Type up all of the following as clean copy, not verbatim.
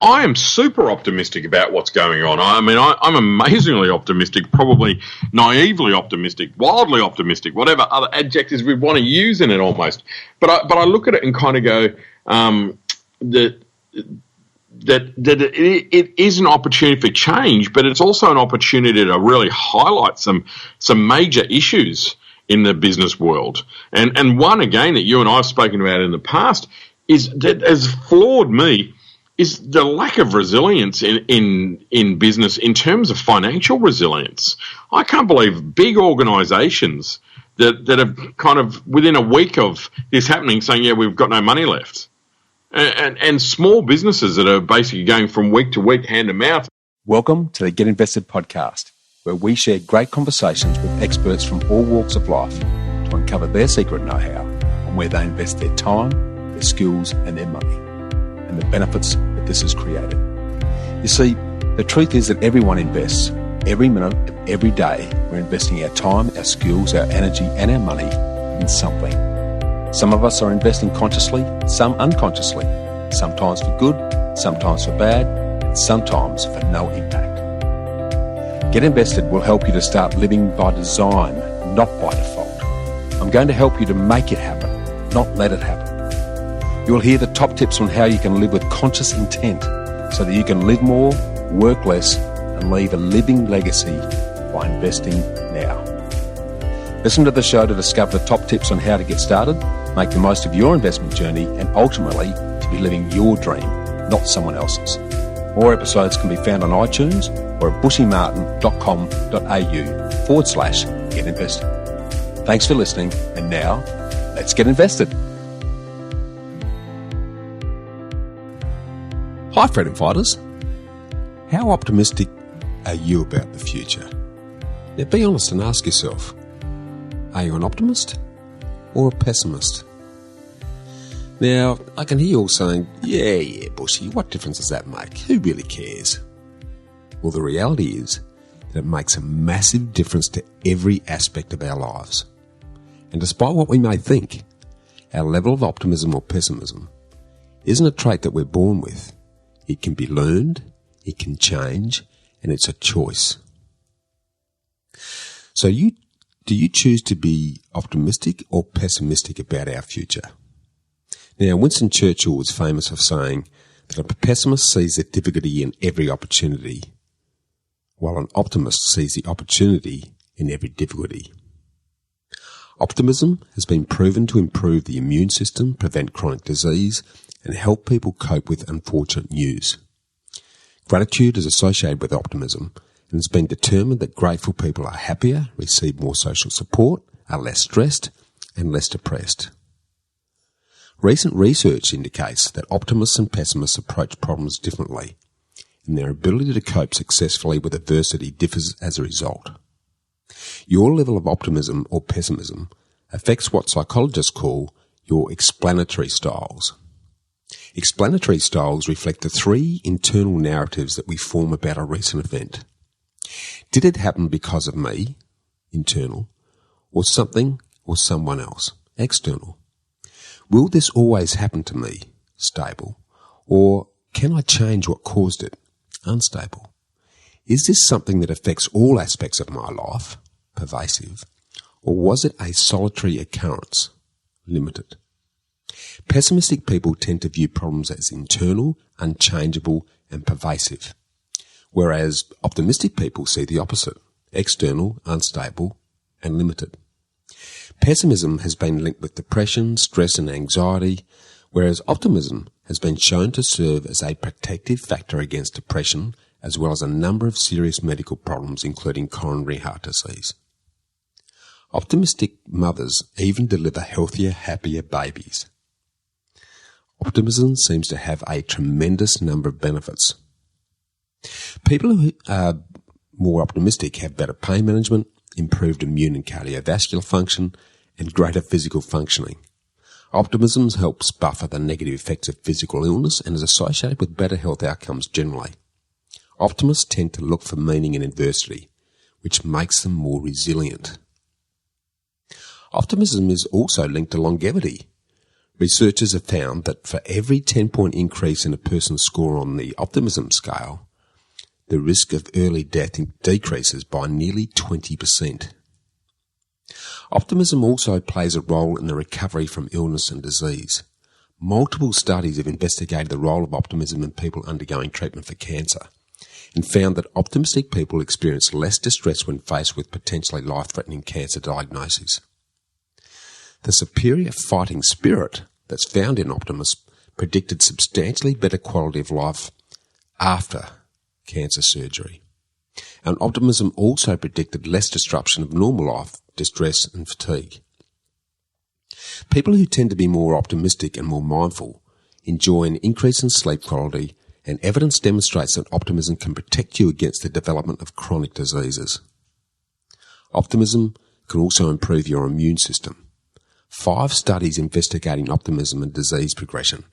I am super optimistic about what's going on. I mean, I'm amazingly optimistic, probably naively optimistic, wildly optimistic, whatever other adjectives we want to use in it almost. But I look at it and kind of go that it is an opportunity for change, but it's also an opportunity to really highlight some major issues in the business world. And one, again, that you and I have spoken about in the past is that has floored me is the lack of resilience in business in terms of financial resilience. I can't believe big organisations that have kind of within a week of this happening saying, yeah, we've got no money left. And small businesses that are basically going from week to week, hand to mouth. Welcome to the Get Invested podcast, where we share great conversations with experts from all walks of life to uncover their secret know-how on where they invest their time, their skills and their money, and the benefits that this has created. You see, the truth is that everyone invests. Every minute of every day, we're investing our time, our skills, our energy and our money in something. Some of us are investing consciously, some unconsciously, sometimes for good, sometimes for bad, and sometimes for no impact. Get Invested will help you to start living by design, not by default. I'm going to help you to make it happen, not let it happen. You'll hear the top tips on how you can live with conscious intent so that you can live more, work less, and leave a living legacy by investing now. Listen to the show to discover the top tips on how to get started, make the most of your investment journey, and ultimately to be living your dream, not someone else's. More episodes can be found on iTunes or at bushymartin.com.au/get invested. Thanks for listening, and now let's get invested. Hi, freedom fighters. How optimistic are you about the future? Now, be honest and ask yourself, are you an optimist or a pessimist? Now, I can hear you all saying, yeah, Bushy, what difference does that make? Who really cares? Well, the reality is that it makes a massive difference to every aspect of our lives. And despite what we may think, our level of optimism or pessimism isn't a trait that we're born with. It can be learned, it can change, and it's a choice. So do you choose to be optimistic or pessimistic about our future? Now, Winston Churchill was famous for saying that a pessimist sees the difficulty in every opportunity, while an optimist sees the opportunity in every difficulty. Optimism has been proven to improve the immune system, prevent chronic disease, and help people cope with unfortunate news. Gratitude is associated with optimism, and it's been determined that grateful people are happier, receive more social support, are less stressed, and less depressed. Recent research indicates that optimists and pessimists approach problems differently, and their ability to cope successfully with adversity differs as a result. Your level of optimism or pessimism affects what psychologists call your explanatory styles. Explanatory styles reflect the three internal narratives that we form about a recent event. Did it happen because of me, internal, or something or someone else, external? Will this always happen to me, stable, or can I change what caused it, unstable? Is this something that affects all aspects of my life, pervasive, or was it a solitary occurrence, limited? Pessimistic people tend to view problems as internal, unchangeable, and pervasive, whereas optimistic people see the opposite, external, unstable, and limited. Pessimism has been linked with depression, stress, and anxiety, whereas optimism has been shown to serve as a protective factor against depression, as well as a number of serious medical problems, including coronary heart disease. Optimistic mothers even deliver healthier, happier babies. Optimism seems to have a tremendous number of benefits. People who are more optimistic have better pain management, improved immune and cardiovascular function, and greater physical functioning. Optimism helps buffer the negative effects of physical illness and is associated with better health outcomes generally. Optimists tend to look for meaning in adversity, which makes them more resilient. Optimism is also linked to longevity. Researchers have found that for every 10-point increase in a person's score on the optimism scale, the risk of early death decreases by nearly 20%. Optimism also plays a role in the recovery from illness and disease. Multiple studies have investigated the role of optimism in people undergoing treatment for cancer and found that optimistic people experience less distress when faced with potentially life-threatening cancer diagnoses. The superior fighting spirit that's found in optimists predicted substantially better quality of life after cancer surgery. And optimism also predicted less disruption of normal life, distress and fatigue. People who tend to be more optimistic and more mindful enjoy an increase in sleep quality, and evidence demonstrates that optimism can protect you against the development of chronic diseases. Optimism can also improve your immune system. 5 studies investigating optimism and disease progression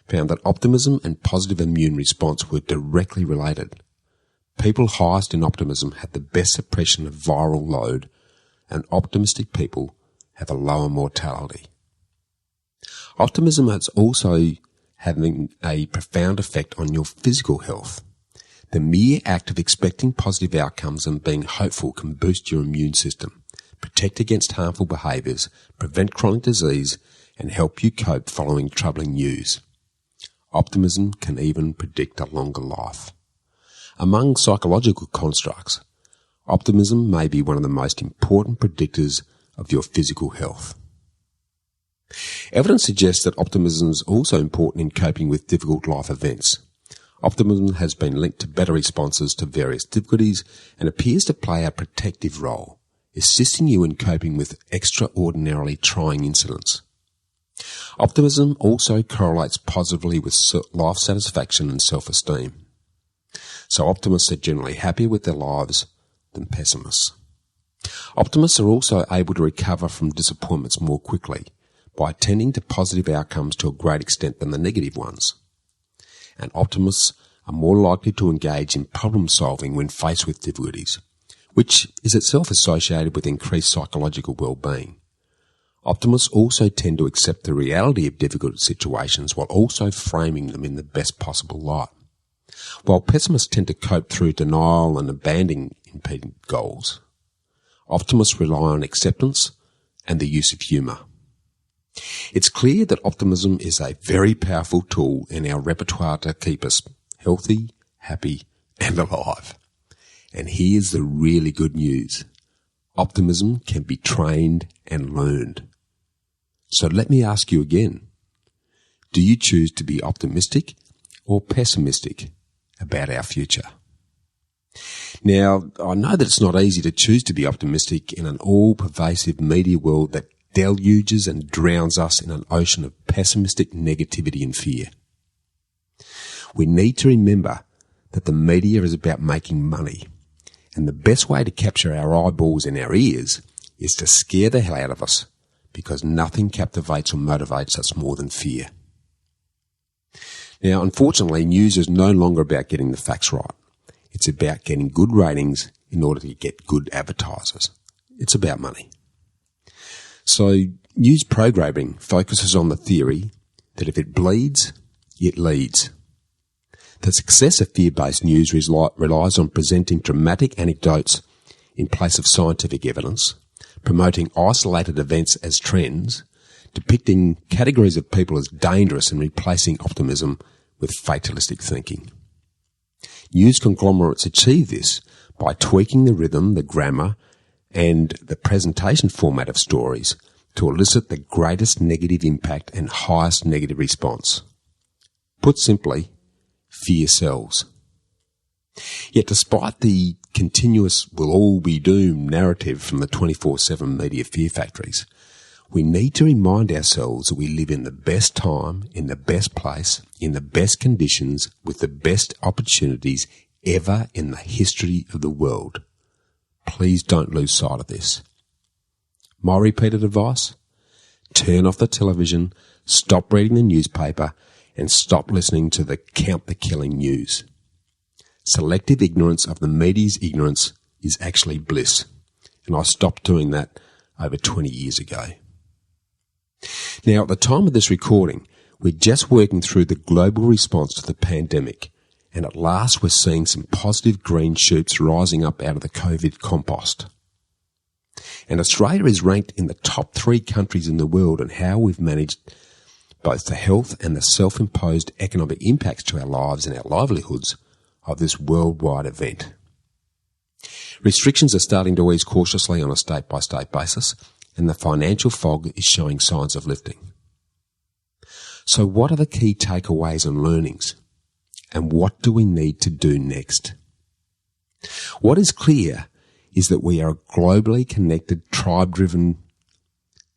found that optimism and positive immune response were directly related. People highest in optimism had the best suppression of viral load, and optimistic people have a lower mortality. Optimism is also having a profound effect on your physical health. The mere act of expecting positive outcomes and being hopeful can boost your immune system, protect against harmful behaviours, prevent chronic disease, and help you cope following troubling news. Optimism can even predict a longer life. Among psychological constructs, optimism may be one of the most important predictors of your physical health. Evidence suggests that optimism is also important in coping with difficult life events. Optimism has been linked to better responses to various difficulties and appears to play a protective role, assisting you in coping with extraordinarily trying incidents. Optimism also correlates positively with life satisfaction and self-esteem. So optimists are generally happier with their lives than pessimists. Optimists are also able to recover from disappointments more quickly by attending to positive outcomes to a great extent than the negative ones. And optimists are more likely to engage in problem solving when faced with difficulties, which is itself associated with increased psychological well-being. Optimists also tend to accept the reality of difficult situations while also framing them in the best possible light, while pessimists tend to cope through denial and abandoning impeding goals. Optimists rely on acceptance and the use of humour. It's clear that optimism is a very powerful tool in our repertoire to keep us healthy, happy and alive. And here's the really good news. Optimism can be trained and learned. So let me ask you again. Do you choose to be optimistic or pessimistic about our future? Now, I know that it's not easy to choose to be optimistic in an all-pervasive media world that deluges and drowns us in an ocean of pessimistic negativity and fear. We need to remember that the media is about making money, and the best way to capture our eyeballs and our ears is to scare the hell out of us, because nothing captivates or motivates us more than fear. Now, unfortunately, news is no longer about getting the facts right. It's about getting good ratings in order to get good advertisers. It's about money. So, news programming focuses on the theory that if it bleeds, it leads. The success of fear-based news relies on presenting dramatic anecdotes in place of scientific evidence, promoting isolated events as trends, depicting categories of people as dangerous and replacing optimism with fatalistic thinking. News conglomerates achieve this by tweaking the rhythm, the grammar, and the presentation format of stories to elicit the greatest negative impact and highest negative response. Put simply, fear sells. Yet despite the continuous "we'll all be doomed" narrative from the 24/7 media fear factories, we need to remind ourselves that we live in the best time, in the best place, in the best conditions, with the best opportunities ever in the history of the world. Please don't lose sight of this. My repeated advice? Turn off the television, stop reading the newspaper, and stop listening to the count the killing news. Selective ignorance of the media's ignorance is actually bliss, and I stopped doing that over 20 years ago. Now, at the time of this recording, we're just working through the global response to the pandemic, and at last we're seeing some positive green shoots rising up out of the COVID compost. And Australia is ranked in the top 3 countries in the world on how we've managed both the health and the self-imposed economic impacts to our lives and our livelihoods of this worldwide event. Restrictions are starting to ease cautiously on a state-by-state basis, and the financial fog is showing signs of lifting. So what are the key takeaways and learnings? And what do we need to do next? What is clear is that we are a globally connected, tribe-driven,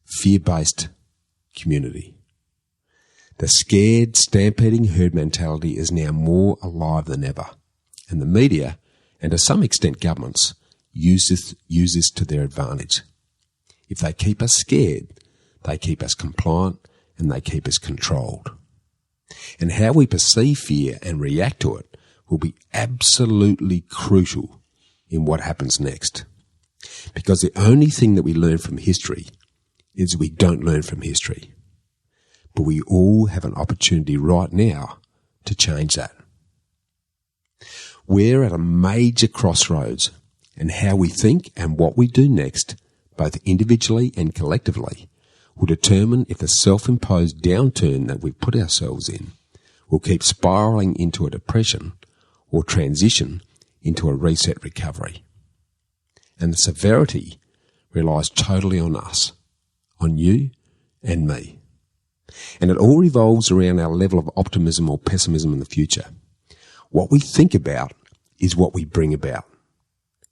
fear-based community. The scared, stampeding herd mentality is now more alive than ever, and the media, and to some extent governments, use this to their advantage. If they keep us scared, they keep us compliant, and they keep us controlled. And how we perceive fear and react to it will be absolutely crucial in what happens next. Because the only thing that we learn from history is we don't learn from history. But we all have an opportunity right now to change that. We're at a major crossroads, and how we think and what we do next, both individually and collectively, will determine if the self-imposed downturn that we've put ourselves in will keep spiralling into a depression or transition into a reset recovery. And the severity relies totally on us, on you and me. And it all revolves around our level of optimism or pessimism in the future. What we think about is what we bring about.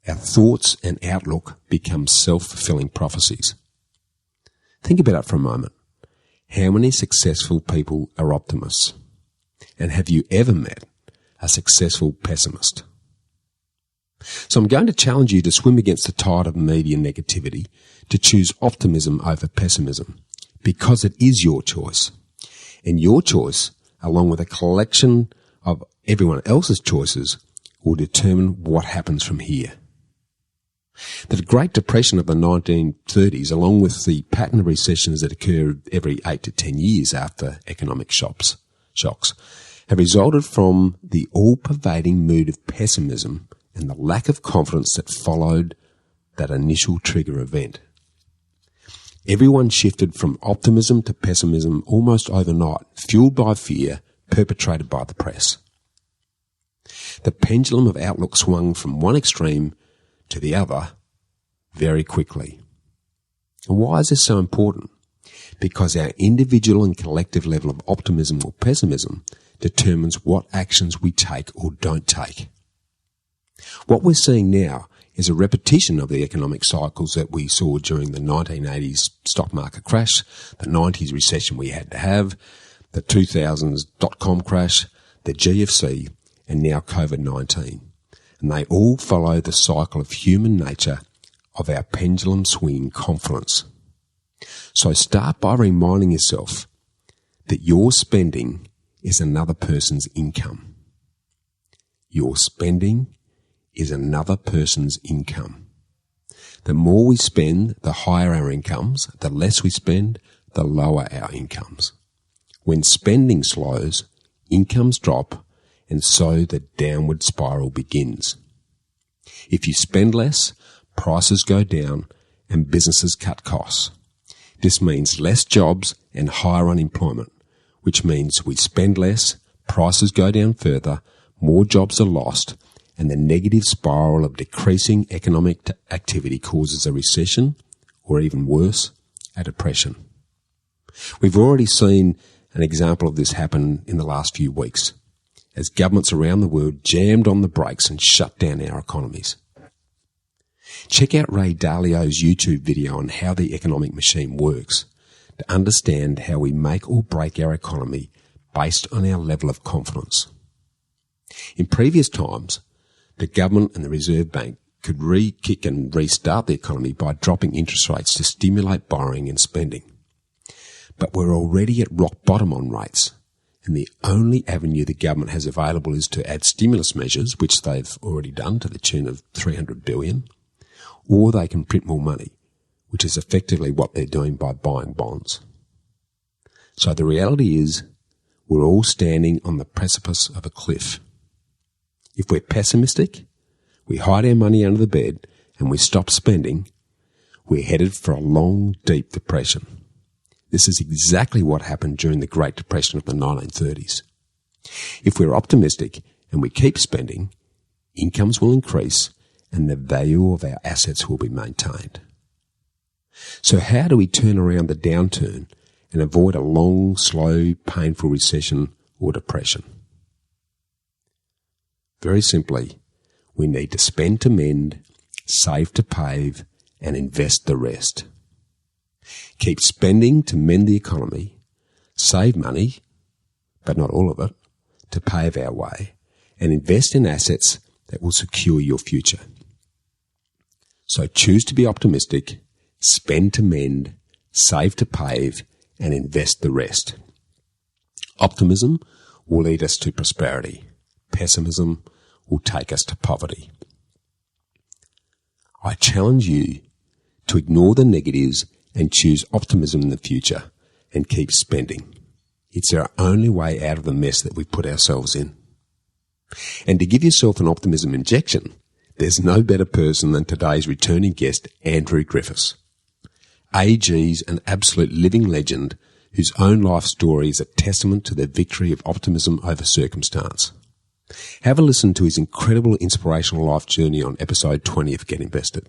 Our thoughts and outlook become self-fulfilling prophecies. Think about it for a moment. How many successful people are optimists? And have you ever met a successful pessimist? So I'm going to challenge you to swim against the tide of media negativity, to choose optimism over pessimism, because it is your choice. And your choice, along with a collection of everyone else's choices, will determine what happens from here. The Great Depression of the 1930s, along with the pattern of recessions that occur every 8 to 10 years after economic shocks, have resulted from the all-pervading mood of pessimism and the lack of confidence that followed that initial trigger event. Everyone shifted from optimism to pessimism almost overnight, fueled by fear perpetrated by the press. The pendulum of outlook swung from one extreme to the other very quickly. And why is this so important? Because our individual and collective level of optimism or pessimism determines what actions we take or don't take. What we're seeing now is a repetition of the economic cycles that we saw during the 1980s stock market crash, the 90s recession we had to have, the 2000s dot-com crash, the GFC, and now COVID-19. And they all follow the cycle of human nature of our pendulum swinging confidence. So start by reminding yourself that your spending is another person's income. Your spending is another person's income. The more we spend, the higher our incomes. The less we spend, the lower our incomes. When spending slows, incomes drop, and so the downward spiral begins. If you spend less, prices go down and businesses cut costs. This means less jobs and higher unemployment, which means we spend less, prices go down further, more jobs are lost, and the negative spiral of decreasing economic activity causes a recession, or even worse, a depression. We've already seen an example of this happen in the last few weeks, as governments around the world jammed on the brakes and shut down our economies. Check out Ray Dalio's YouTube video on how the economic machine works to understand how we make or break our economy based on our level of confidence. In previous times, the government and the Reserve Bank could re-kick and restart the economy by dropping interest rates to stimulate borrowing and spending. But we're already at rock bottom on rates, and the only avenue the government has available is to add stimulus measures, which they've already done to the tune of $300 billion, or they can print more money, which is effectively what they're doing by buying bonds. So the reality is we're all standing on the precipice of a cliff. If we're pessimistic, we hide our money under the bed and we stop spending, we're headed for a long, deep depression. This is exactly what happened during the Great Depression of the 1930s. If we're optimistic and we keep spending, incomes will increase and the value of our assets will be maintained. So how do we turn around the downturn and avoid a long, slow, painful recession or depression? Very simply, we need to spend to mend, save to pave, and invest the rest. Keep spending to mend the economy, save money, but not all of it, to pave our way, and invest in assets that will secure your future. So choose to be optimistic, spend to mend, save to pave, and invest the rest. Optimism will lead us to prosperity. Pessimism will take us to poverty. I challenge you to ignore the negatives and choose optimism in the future and keep spending. It's our only way out of the mess that we put ourselves in. And to give yourself an optimism injection, there's no better person than today's returning guest, Andrew Griffiths. AG's an absolute living legend whose own life story is a testament to the victory of optimism over circumstance. Have a listen to his incredible inspirational life journey on episode 20 of Get Invested.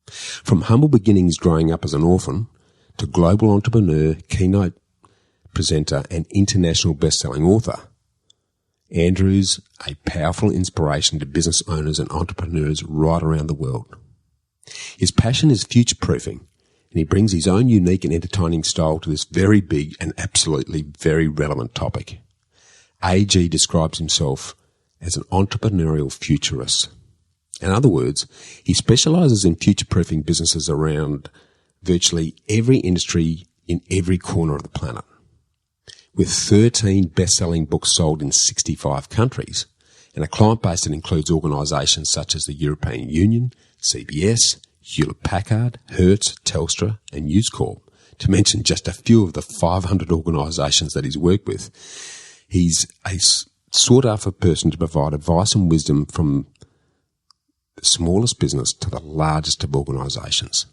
From humble beginnings growing up as an orphan to global entrepreneur, keynote presenter and international best-selling author, Andrew's a powerful inspiration to business owners and entrepreneurs right around the world. His passion is future-proofing, and he brings his own unique and entertaining style to this very big and absolutely very relevant topic. AG describes himself as an entrepreneurial futurist. In other words, he specialises in future-proofing businesses around virtually every industry in every corner of the planet. With 13 best-selling books sold in 65 countries and a client base that includes organisations such as the European Union, CBS, Hewlett-Packard, Hertz, Telstra and News Corp, to mention just a few of the 500 organisations that he's worked with. He's a sought-after person to provide advice and wisdom from the smallest business to the largest of organisations.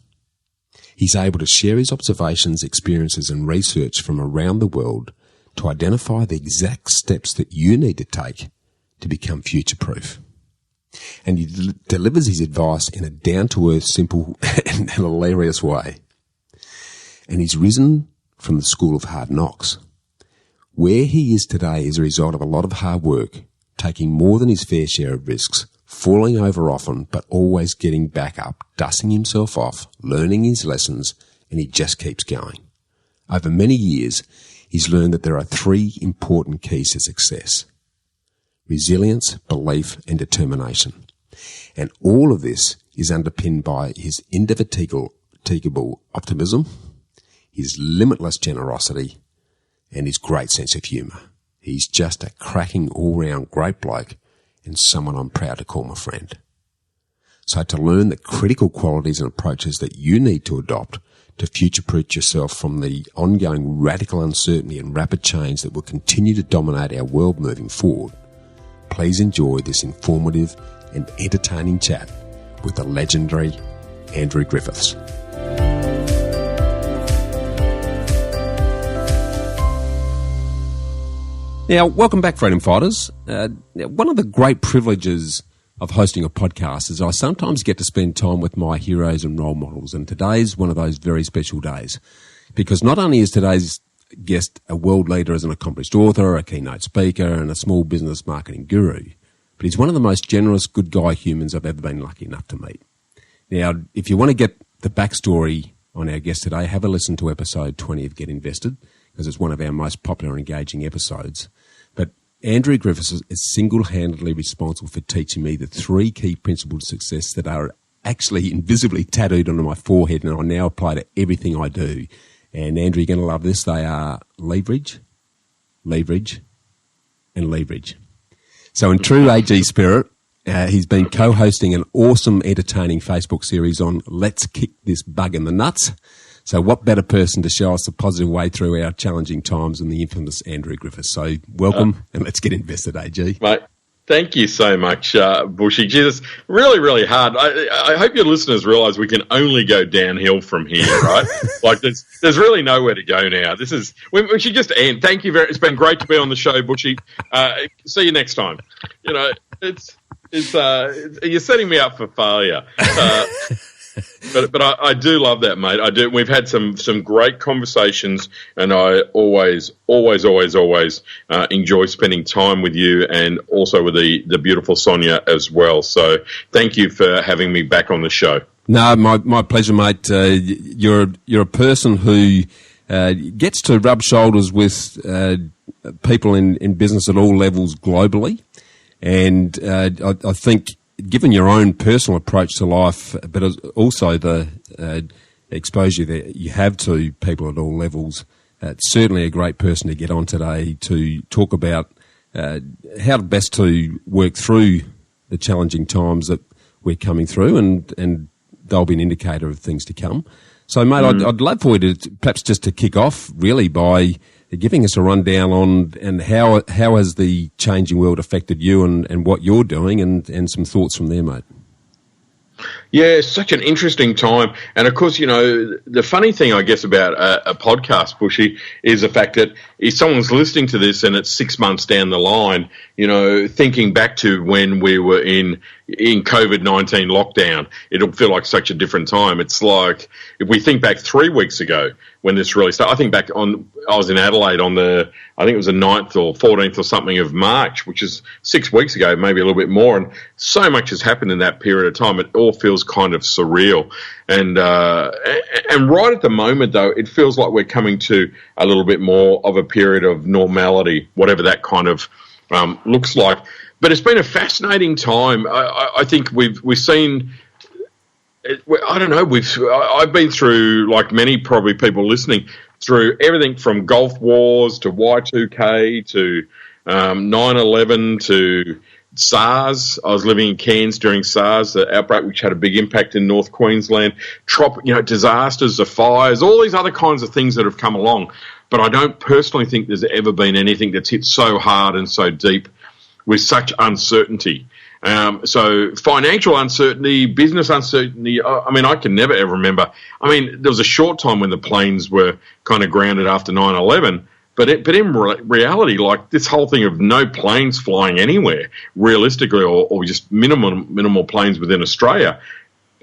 He's able to share his observations, experiences and research from around the world to identify the exact steps that you need to take to become future-proof. And he delivers his advice in a down-to-earth, simple and hilarious way. And he's risen from the school of hard knocks. Where he is today is a result of a lot of hard work, taking more than his fair share of risks, falling over often, but always getting back up, dusting himself off, learning his lessons, and he just keeps going. Over many years, he's learned that there are 3 important keys to success: resilience, belief, and determination. And all of this is underpinned by his indefatigable optimism, his limitless generosity, and his great sense of humour. He's just a cracking all-round great bloke and someone I'm proud to call my friend. So to learn the critical qualities and approaches that you need to adopt to future-proof yourself from the ongoing radical uncertainty and rapid change that will continue to dominate our world moving forward, please enjoy this informative and entertaining chat with the legendary Andrew Griffiths. Now, welcome back, Freedom Fighters. One of the great privileges of hosting a podcast is I sometimes get to spend time with my heroes and role models, and today's one of those very special days, because not only is today's guest a world leader as an accomplished author, a keynote speaker, and a small business marketing guru, but he's one of the most generous, good guy humans I've ever been lucky enough to meet. Now, if you want to get the backstory on our guest today, have a listen to episode 20 of Get Invested, because it's one of our most popular and engaging episodes. But Andrew Griffiths is single-handedly responsible for teaching me the 3 key principles of success that are actually invisibly tattooed onto my forehead, and I now apply to everything I do. And Andrew, you're going to love this. They are leverage, leverage, and leverage. So in true AG spirit, he's been co-hosting an awesome, entertaining Facebook series on Let's Kick This Bug in the Nuts. So what better person to show us the positive way through our challenging times than the infamous Andrew Griffiths. So welcome, and let's get invested, AG. Mate, thank you so much, Bushy. Jesus, really, really hard. I hope your listeners realise we can only go downhill from here, right? Like there's really nowhere to go now. We should just end. Thank you it's been great to be on the show, Bushy. See you next time. You know, you're setting me up for failure. But I do love that, mate. I do. We've had some great conversations, and I always enjoy spending time with you, and also with the beautiful Sonia as well. So thank you for having me back on the show. No, my pleasure, mate. You're a person who gets to rub shoulders with people in business at all levels globally, and I think, given your own personal approach to life, but also the exposure that you have to people at all levels, it's certainly a great person to get on today to talk about how best to work through the challenging times that we're coming through, and they'll be an indicator of things to come. So, mate, I'd love for you to perhaps just to kick off really by giving us a rundown on and how has the changing world affected you and what you're doing, and some thoughts from there, mate. Yeah, it's such an interesting time. And, of course, you know, the funny thing, I guess, about a podcast, Bushy, is the fact that if someone's listening to this and it's 6 months down the line, you know, thinking back to when we were in COVID-19 lockdown, it'll feel like such a different time. It's like if we think back 3 weeks ago when this really started. I think back I was in Adelaide on I think it was the 9th or 14th or something of March, which is 6 weeks ago, maybe a little bit more. And so much has happened in that period of time. It all feels kind of surreal. And right at the moment, though, it feels like we're coming to a little bit more of a period of normality, whatever that kind of looks like. But it's been a fascinating time. I think we've seen. I don't know. I've been through, like many probably people listening, through everything from Gulf Wars to Y2K to 9/11 to SARS. I was living in Cairns during SARS, the outbreak which had a big impact in North Queensland. Disasters, the fires, all these other kinds of things that have come along. But I don't personally think there's ever been anything that's hit so hard and so deep with such uncertainty. So financial uncertainty, business uncertainty, I mean, I can never ever remember. I mean, there was a short time when the planes were kind of grounded after 9/11, but in reality, like this whole thing of no planes flying anywhere, realistically, or just minimal planes within Australia,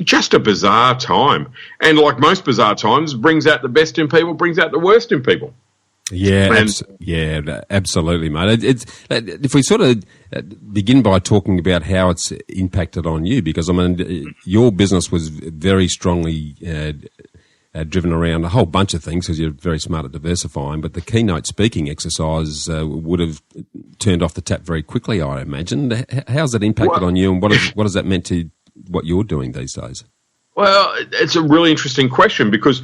just a bizarre time. And like most bizarre times, brings out the best in people, brings out the worst in people. Yeah, absolutely, mate. If we sort of begin by talking about how it's impacted on you, because I mean, your business was very strongly driven around a whole bunch of things because you're very smart at diversifying. But the keynote speaking exercise would have turned off the tap very quickly, I imagine. How's that impacted on you, and what has that meant to what you're doing these days? Well, it's a really interesting question because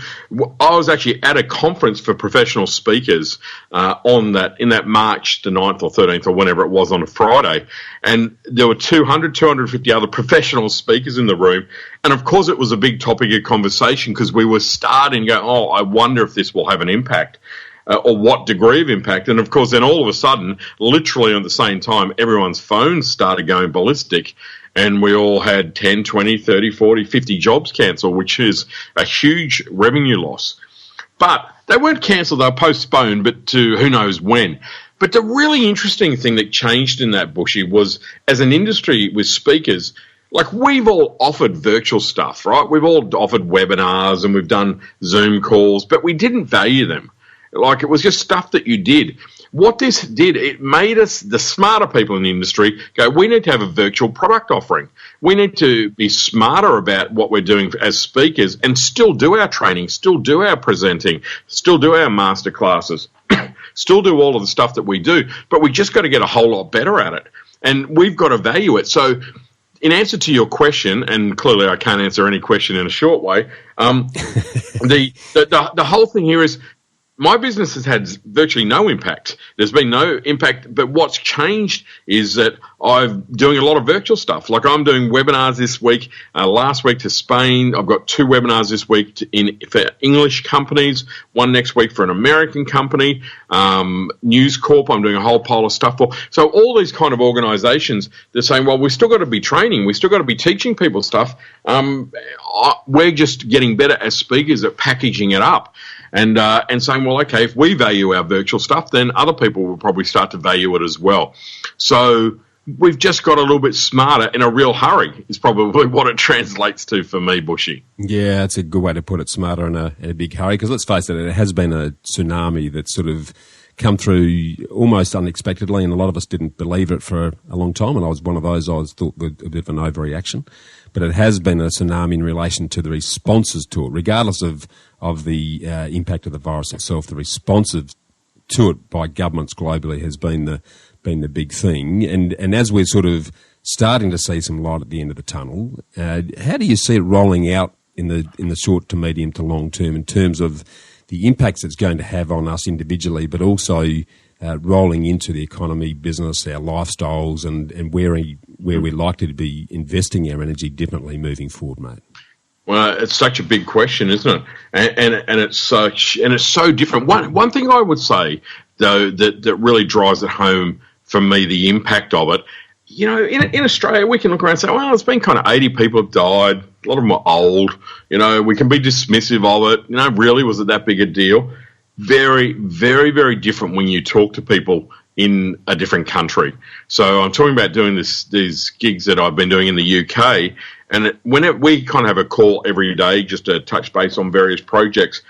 I was actually at a conference for professional speakers in that March the 9th or 13th or whenever it was on a Friday, and there were 250 other professional speakers in the room, and of course it was a big topic of conversation because we were starting to go, I wonder if this will have an impact. Or what degree of impact. And, of course, then all of a sudden, literally at the same time, everyone's phones started going ballistic and we all had 10, 20, 30, 40, 50 jobs cancelled, which is a huge revenue loss. But they weren't cancelled, they were postponed, but to who knows when. But the really interesting thing that changed in that, Bushy, was as an industry with speakers, like we've all offered virtual stuff, right? We've all offered webinars and we've done Zoom calls, but we didn't value them. Like it was just stuff that you did. What this did, it made us, the smarter people in the industry, go, we need to have a virtual product offering. We need to be smarter about what we're doing as speakers and still do our training, still do our presenting, still do our master classes, still do all of the stuff that we do, but we just got to get a whole lot better at it. And we've got to value it. So in answer to your question, and clearly I can't answer any question in a short way, the whole thing here is, my business has had virtually no impact. There's been no impact, but what's changed is that I'm doing a lot of virtual stuff. Like I'm doing webinars this week, last week to Spain. I've got 2 webinars this week for English companies, one next week for an American company, News Corp. I'm doing a whole pile of stuff for. So all these kind of organisations, they're saying, well, we've still got to be training. We've still got to be teaching people stuff. We're just getting better as speakers at packaging it up. And saying, well, okay, if we value our virtual stuff, then other people will probably start to value it as well. So we've just got a little bit smarter in a real hurry is probably what it translates to for me, Bushy. Yeah, that's a good way to put it, smarter in a big hurry, because let's face it, it has been a tsunami that's sort of come through almost unexpectedly, and a lot of us didn't believe it for a long time, and I was one of those. I thought with a bit of an overreaction. But it has been a tsunami in relation to the responses to it, regardless of the impact of the virus itself. The responses to it by governments globally has been the big thing. And as we're sort of starting to see some light at the end of the tunnel, how do you see it rolling out in the short to medium to long term in terms of the impacts it's going to have on us individually, but also rolling into the economy, business, our lifestyles, and where we're likely to be investing our energy differently moving forward, mate? Well, it's such a big question, isn't it? And it's so different. One thing I would say though that really drives it home for me, the impact of it. You know, in Australia, we can look around and say, well, it's been kind of 80 people have died. A lot of them are old. You know, we can be dismissive of it. You know, really, was it that big a deal? Very, very, very different when you talk to people in a different country. So I'm talking about doing these gigs that I've been doing in the UK, and we kind of have a call every day just to touch base on various projects.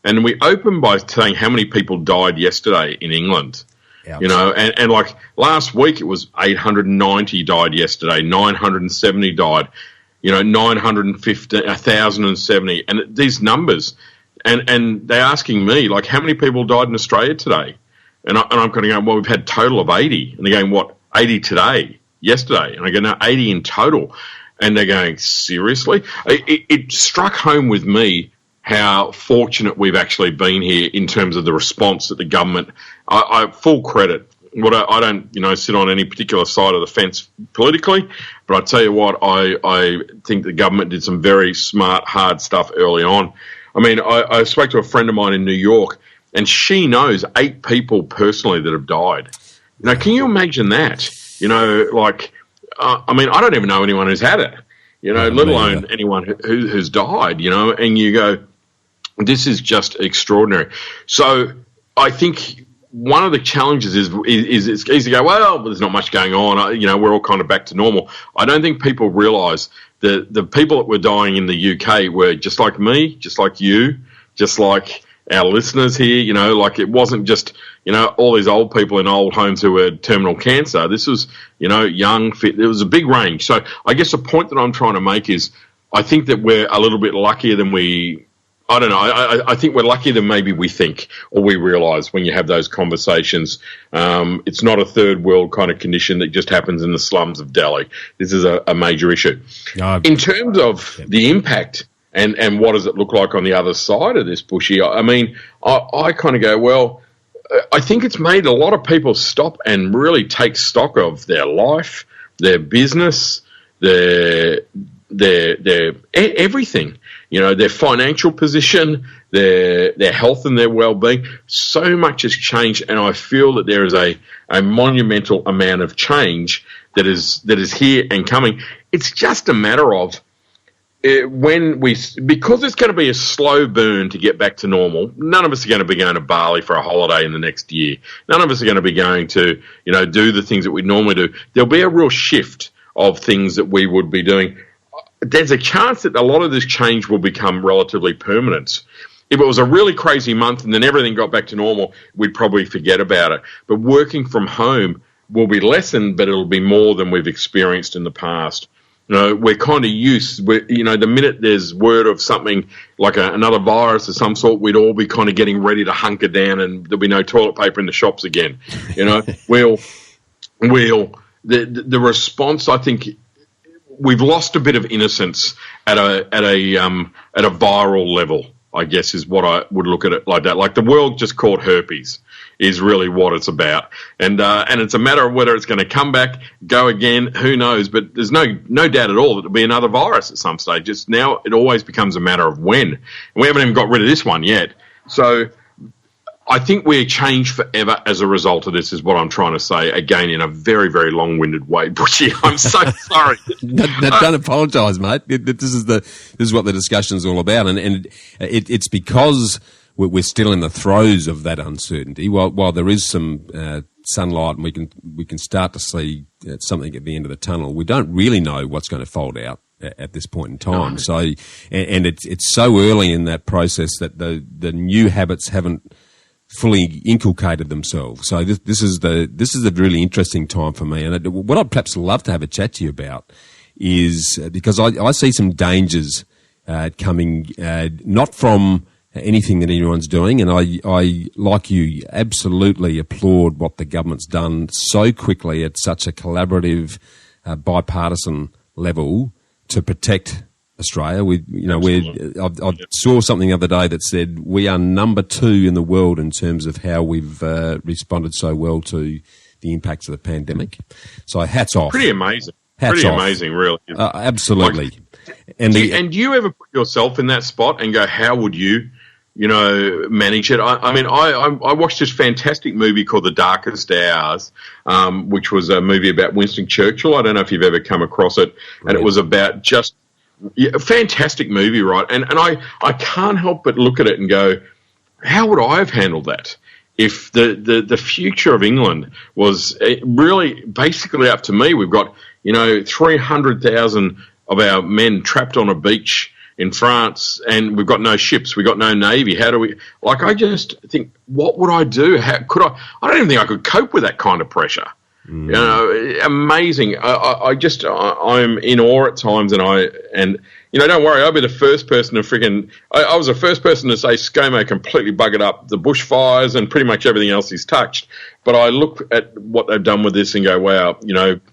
And we open by saying how many people died yesterday in England. Ouch. You know, and like last week it was 890 died yesterday, 970 died, you know, 950, 1,070, and these numbers. And they're asking me, like, how many people died in Australia today? And I'm kind of going, well, we've had a total of 80. And they're going, what, 80 today, yesterday? And I go, no, 80 in total. And they're going, seriously? It struck home with me how fortunate we've actually been here in terms of the response that the government. I full credit. I don't, you know, sit on any particular side of the fence politically, but I tell you what, I think the government did some very smart, hard stuff early on. I mean, I spoke to a friend of mine in New York, and she knows 8 people personally that have died. Now, can you imagine that? You know, like, I mean, I don't even know anyone who's had it, you know, let alone anyone who's died, you know, and you go, this is just extraordinary. So I think one of the challenges is it's easy to go, well, there's not much going on. You know, we're all kind of back to normal. I don't think people realise that the people that were dying in the UK were just like me, just like you, just like our listeners here. You know, like it wasn't just, you know, all these old people in old homes who had terminal cancer. This was, you know, young, fit. There was a big range. So I guess the point that I'm trying to make is I think that we're a little bit luckier than I don't know. I think we're luckier than maybe we think or we realise when you have those conversations. It's not a third world kind of condition that just happens in the slums of Delhi. This is a major issue. In terms of the impact and what does it look like on the other side of this, Bushy, I mean, I kind of go, well, I think it's made a lot of people stop and really take stock of their life, their business, their everything. You know, their financial position, their health and their well-being. So much has changed, and I feel that there is a monumental amount of change that is here and coming. It's just a matter of because it's going to be a slow burn to get back to normal. None of us are going to be going to Bali for a holiday in the next year. None of us are going to be going to, you know, do the things that we normally do. There'll be a real shift of things that we would be doing. There's a chance that a lot of this change will become relatively permanent. If it was a really crazy month and then everything got back to normal, we'd probably forget about it. But working from home will be lessened, but it'll be more than we've experienced in the past. You know, we're kind of used, you know, the minute there's word of something like another virus of some sort, we'd all be kind of getting ready to hunker down and there'll be no toilet paper in the shops again. You know, the response, I think, we've lost a bit of innocence at a viral level. I guess, is what I would look at it like that. Like the world just caught herpes is really what it's about. And it's a matter of whether it's going to come back, go again, who knows. But there's no doubt at all that there'll be another virus at some stage. Just now it always becomes a matter of when. And we haven't even got rid of this one yet. So I think we're changed forever as a result of this, is what I'm trying to say, again, in a very, very long-winded way. Bushy, I'm so sorry. Don't apologise, mate. This is what the discussion's all about. And it's because we're still in the throes of that uncertainty. While there is some sunlight and we can start to see something at the end of the tunnel, we don't really know what's going to fold out at this point in time. No. So, and it's so early in that process that the new habits haven't fully inculcated themselves. So this is a really interesting time for me. And what I'd perhaps love to have a chat to you about is because I see some dangers coming, not from anything that anyone's doing, and I like you, absolutely applaud what the government's done so quickly at such a collaborative, bipartisan level to protect Australia. I saw something the other day that said we are number 2 in the world in terms of how we've responded so well to the impacts of the pandemic. So hats off. Pretty amazing. Amazing, really. Absolutely. Do you ever put yourself in that spot and go, how would you manage it? I watched this fantastic movie called The Darkest Hours, which was a movie about Winston Churchill. I don't know if you've ever come across it. Right. And it was about just a fantastic movie, right? And I can't help but look at it and go, how would I have handled that if the future of England was really basically up to me? We've got 300,000 of our men trapped on a beach in France, and we've got no ships, we've got no navy. How do we? Like, I just think, what would I do? How could I? I don't even think I could cope with that kind of pressure. Amazing. I'm in awe at times, and don't worry, I'll be the first person to I was the first person to say ScoMo completely buggered up the bushfires and pretty much everything else he's touched. But I look at what they've done with this and go, wow,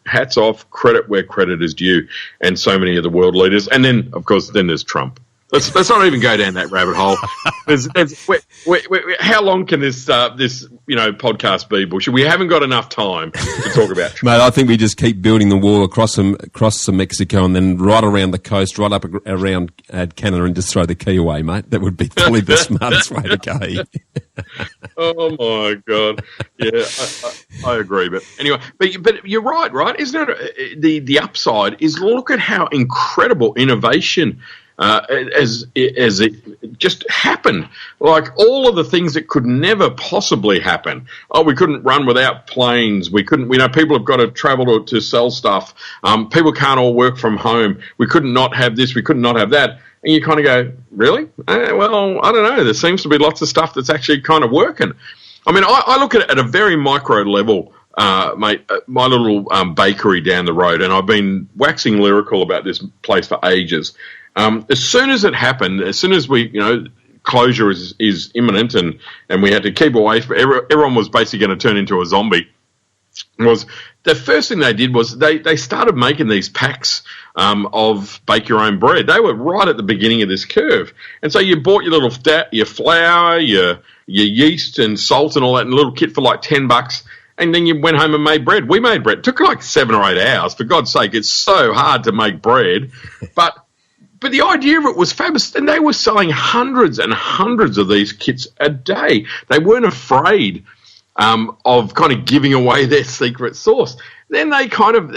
hats off, credit where credit is due, and so many of the world leaders. And then, of course, there's Trump. Let's not even go down that rabbit hole. How long can this podcast be, Bush? We haven't got enough time to talk about Trump. Mate, I think we just keep building the wall across Mexico and then right around the coast, right up around Canada, and just throw the key away, mate. That would be probably the smartest way to go. Oh my God! Yeah, I agree. But anyway, but you're right? Isn't it the upside is look at how incredible innovation. As it just happened, like all of the things that could never possibly happen. Oh, we couldn't run without planes. We couldn't. People have got to travel to sell stuff. People can't all work from home. We couldn't not have this. We couldn't not have that. And you kind of go, really? Well, I don't know. There seems to be lots of stuff that's actually kind of working. I mean, I look at it at a very micro level. Mate, my little bakery down the road, and I've been waxing lyrical about this place for ages. As soon as it happened, as soon as closure is imminent and we had to keep away, everyone was basically going to turn into a zombie, was the first thing they did was they started making these packs of bake your own bread. They were right at the beginning of this curve. And so you bought your flour, your yeast and salt and all that in a little kit for like $10. And then you went home and made bread. We made bread. It took like 7 or 8 hours. For God's sake, it's so hard to make bread. But the idea of it was fabulous, and they were selling hundreds and hundreds of these kits a day. They weren't afraid of kind of giving away their secret sauce. Then they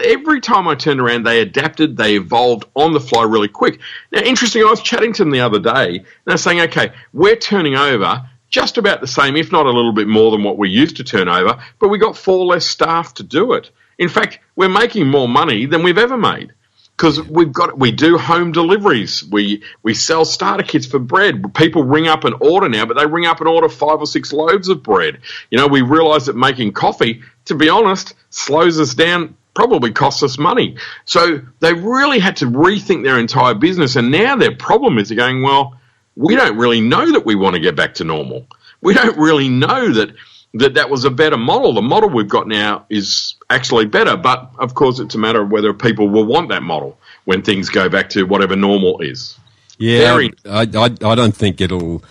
every time I turned around, they adapted, they evolved on the fly really quick. Now, interesting, I was chatting to them the other day, and they're saying, okay, we're turning over just about the same, if not a little bit more than what we used to turn over, but we got 4 less staff to do it. In fact, we're making more money than we've ever made. Because we do home deliveries. We sell starter kits for bread. People ring up and order now, but they ring up and order 5 or 6 loaves of bread. We realise that making coffee, to be honest, slows us down, probably costs us money. So they really had to rethink their entire business. And now their problem is they're going, well, we don't really know that we want to get back to normal. We don't really know that was a better model. The model we've got now is actually better, but of course it's a matter of whether people will want that model when things go back to whatever normal is. Yeah, I don't think it'll.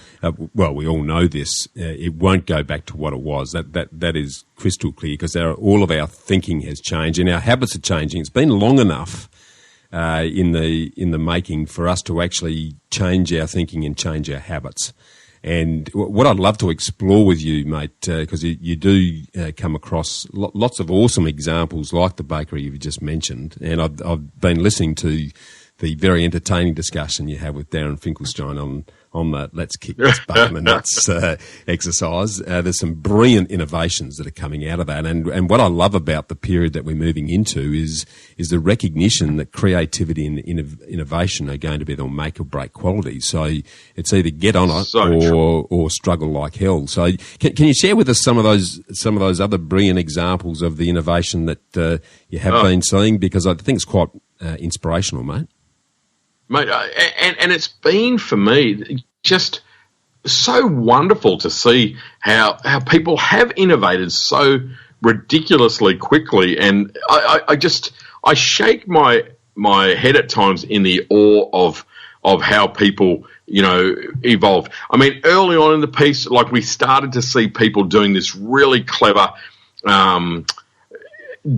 Well, we all know this. It won't go back to what it was. That is crystal clear, because all of our thinking has changed and our habits are changing. It's been long enough in the making for us to actually change our thinking and change our habits. And what I'd love to explore with you, mate, because you do come across lots of awesome examples like the bakery you've just mentioned, and I've been listening to the very entertaining discussion you have with Darren Finkelstein on the Let's Kick This Butt and Nuts exercise. There's some brilliant innovations that are coming out of that. And what I love about the period that we're moving into is the recognition that creativity and innovation are going to be the make or break qualities. So it's either get on it or struggle like hell. So can you share with us some of those other brilliant examples of the innovation that you have been seeing? Because I think it's quite inspirational, mate. Mate, and it's been, for me, just so wonderful to see how people have innovated so ridiculously quickly. And I shake my head at times in the awe of how people, evolved. I mean, early on in the piece, like, we started to see people doing this really clever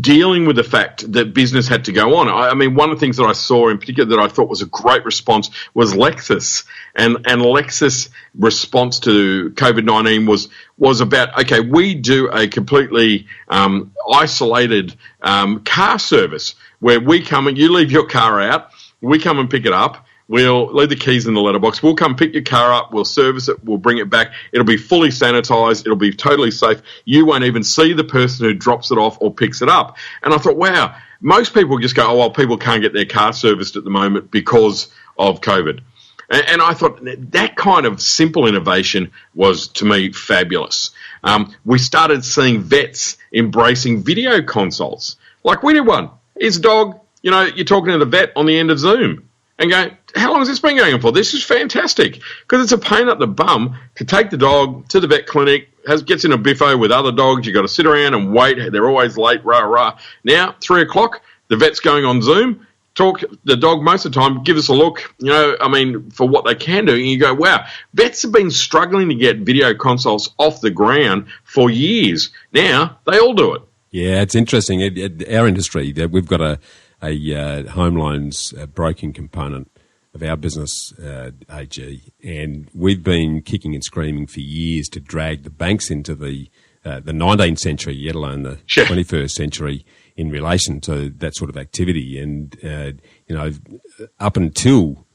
dealing with the fact that business had to go on. I mean, one of the things that I saw in particular that I thought was a great response was Lexus. And Lexus' response to COVID-19 was about, okay, we do a completely isolated car service where we come and you leave your car out, we come and pick it up. We'll leave the keys in the letterbox. We'll come pick your car up. We'll service it. We'll bring it back. It'll be fully sanitized. It'll be totally safe. You won't even see the person who drops it off or picks it up. And I thought, wow, most people just go, oh, well, people can't get their car serviced at the moment because of COVID. And I thought that kind of simple innovation was, to me, fabulous. We started seeing vets embracing video consults. Like, we did one. Here's a dog. You're talking to the vet on the end of Zoom. And go, how long has this been going on for? This is fantastic, because it's a pain up the bum to take the dog to the vet clinic, gets in a biffo with other dogs. You've got to sit around and wait. They're always late, rah. Now, 3 o'clock, the vet's going on Zoom, talk the dog most of the time, give us a look, for what they can do. And you go, wow, vets have been struggling to get video consults off the ground for years. Now, they all do it. Yeah, it's interesting. Our industry, we've got a home loans broking component of our business, AG, and we've been kicking and screaming for years to drag the banks into the 19th century, let alone the 21st century, in relation to that sort of activity. And up until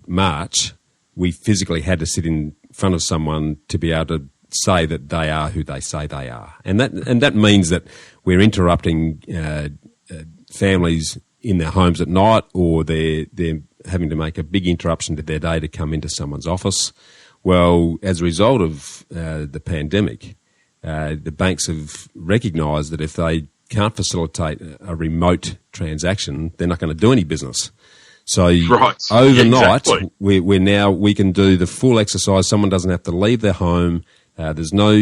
March, we physically had to sit in front of someone to be able to say that they are who they say they are, and that means that we're interrupting families in their homes at night, or they're having to make a big interruption to their day to come into someone's office. Well, as a result of the pandemic, the banks have recognised that if they can't facilitate a remote transaction, they're not going to do any business. So overnight, we can do the full exercise. Someone doesn't have to leave their home. There's no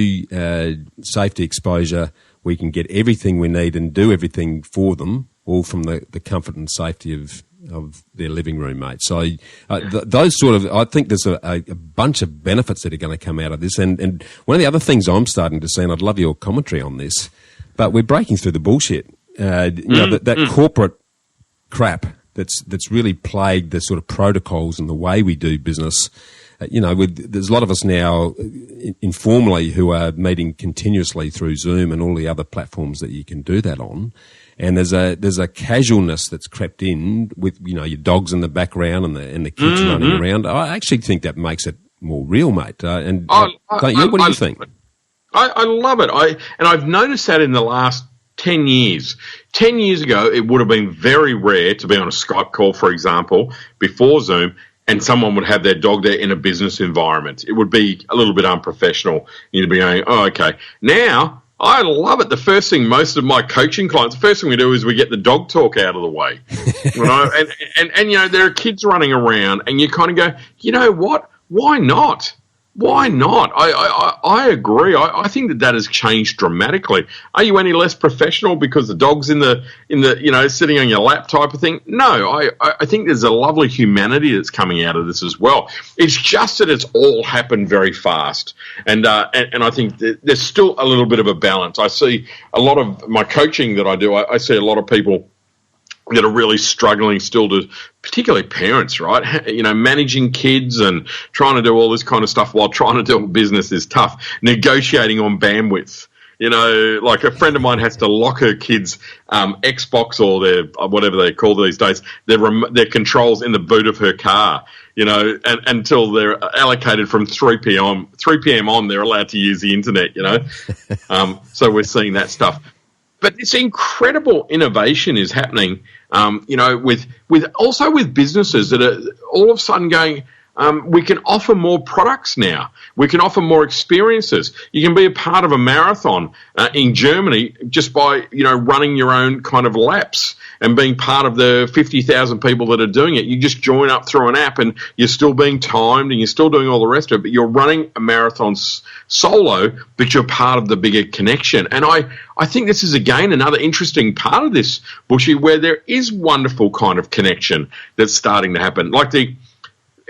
safety exposure. We can get everything we need and do everything for them, all from the comfort and safety of their living room, mate. So those sort of, I think there's a bunch of benefits that are going to come out of this. And one of the other things I'm starting to see, and I'd love your commentary on this, but we're breaking through the bullshit. That corporate crap that's really plagued the sort of protocols and the way we do business. There's a lot of us now informally who are meeting continuously through Zoom and all the other platforms that you can do that on. And there's a casualness that's crept in with, your dogs in the background and the kids running around. I actually think that makes it more real, mate. Don't you? What do you think? I love it. I've noticed that in the last 10 years. 10 years ago, it would have been very rare to be on a Skype call, for example, before Zoom, and someone would have their dog there in a business environment. It would be a little bit unprofessional. You'd be going, oh, okay. Now, I love it. The first thing most of my coaching clients, the first thing we do is we get the dog talk out of the way. And there are kids running around, and you kind of go, you know what? Why not? Why not? I agree. I think that has changed dramatically. Are you any less professional because the dog's in the sitting on your lap type of thing? No, I think there's a lovely humanity that's coming out of this as well. It's just that it's all happened very fast, and I think that there's still a little bit of a balance. I see a lot of my coaching that I do. I see a lot of people that are really struggling still to, particularly parents, right? Managing kids and trying to do all this kind of stuff while trying to do a business is tough. Negotiating on bandwidth. Like a friend of mine has to lock her kids' Xbox or their whatever they call these days, their controls in the boot of her car. And until they're allocated from 3 p.m. on, they're allowed to use the internet. So we're seeing that stuff. But this incredible innovation is happening, with businesses that are all of a sudden going, we can offer more products now. We can offer more experiences. You can be a part of a marathon in Germany just by, running your own kind of laps and being part of the 50,000 people that are doing it. You just join up through an app and you're still being timed and you're still doing all the rest of it, but you're running a marathon solo, but you're part of the bigger connection. And I think this is, again, another interesting part of this, Bushy, where there is wonderful kind of connection that's starting to happen. Like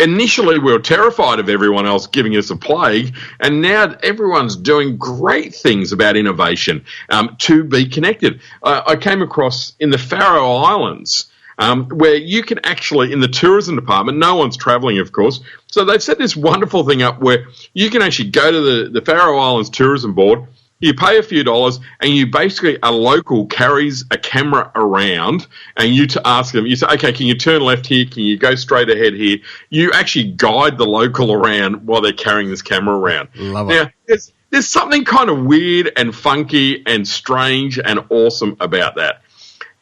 initially, we were terrified of everyone else giving us a plague, and now everyone's doing great things about innovation to be connected. I came across in the Faroe Islands where you can actually, in the tourism department, no one's traveling, of course, so they've set this wonderful thing up where you can actually go to the Faroe Islands Tourism Board. You pay a few dollars, and you basically, a local carries a camera around, and you to ask them, you say, okay, can you turn left here? Can you go straight ahead here? You actually guide the local around while they're carrying this camera around. Love it. Now, there's something kind of weird and funky and strange and awesome about that.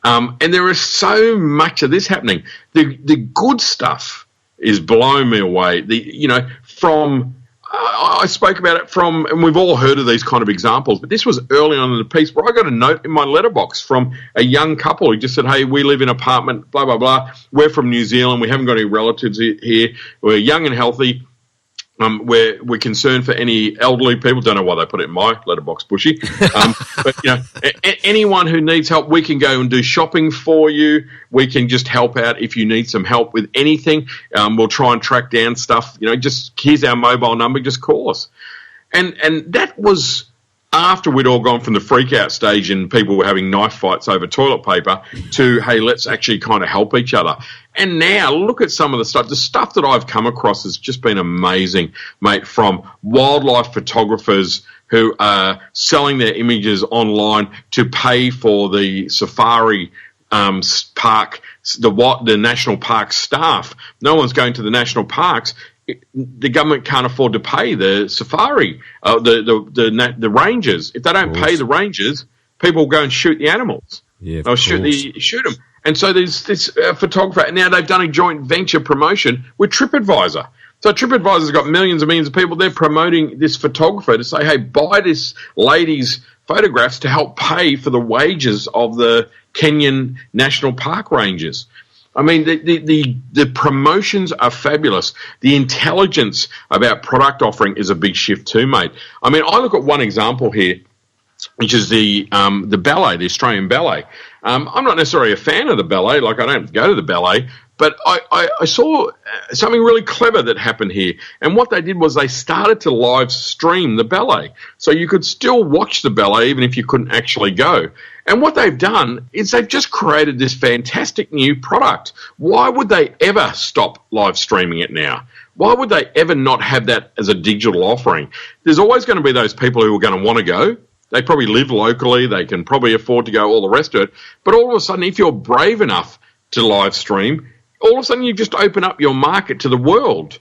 And there is so much of this happening. The good stuff is blowing me away. I spoke about it and we've all heard of these kind of examples, but this was early on in the piece where I got a note in my letterbox from a young couple who just said, hey, we live in an apartment, blah, blah, blah. We're from New Zealand. We haven't got any relatives here. We're young and healthy. We're concerned for any elderly people. Don't know why they put it in my letterbox, Bushy. But anyone who needs help, we can go and do shopping for you. We can just help out if you need some help with anything. We'll try and track down stuff. Just here's our mobile number. Just call us. And that was after we'd all gone from the freak out stage and people were having knife fights over toilet paper to, hey, let's actually kind of help each other. And now look at some of the stuff that I've come across has just been amazing, mate, from wildlife photographers who are selling their images online to pay for the safari park, the national park staff. No one's going to the national parks. The government can't afford to pay the safari, the rangers. If they don't pay the rangers, people will go and shoot the animals. Yeah, they'll shoot them. And so there's this photographer, and now they've done a joint venture promotion with TripAdvisor. So TripAdvisor's got millions and millions of people. They're promoting this photographer to say, hey, buy this lady's photographs to help pay for the wages of the Kenyan National Park rangers. I mean, the promotions are fabulous. The intelligence about product offering is a big shift too, mate. I mean, I look at one example here, which is the ballet, the Australian ballet. I'm not necessarily a fan of the ballet, like I don't go to the ballet, but I saw something really clever that happened here. And what they did was they started to live stream the ballet. So you could still watch the ballet even if you couldn't actually go. And what they've done is they've just created this fantastic new product. Why would they ever stop live streaming it now? Why would they ever not have that as a digital offering? There's always going to be those people who are going to want to go. They probably live locally. They can probably afford to go, all the rest of it. But all of a sudden, if you're brave enough to live stream, all of a sudden you just open up your market to the world.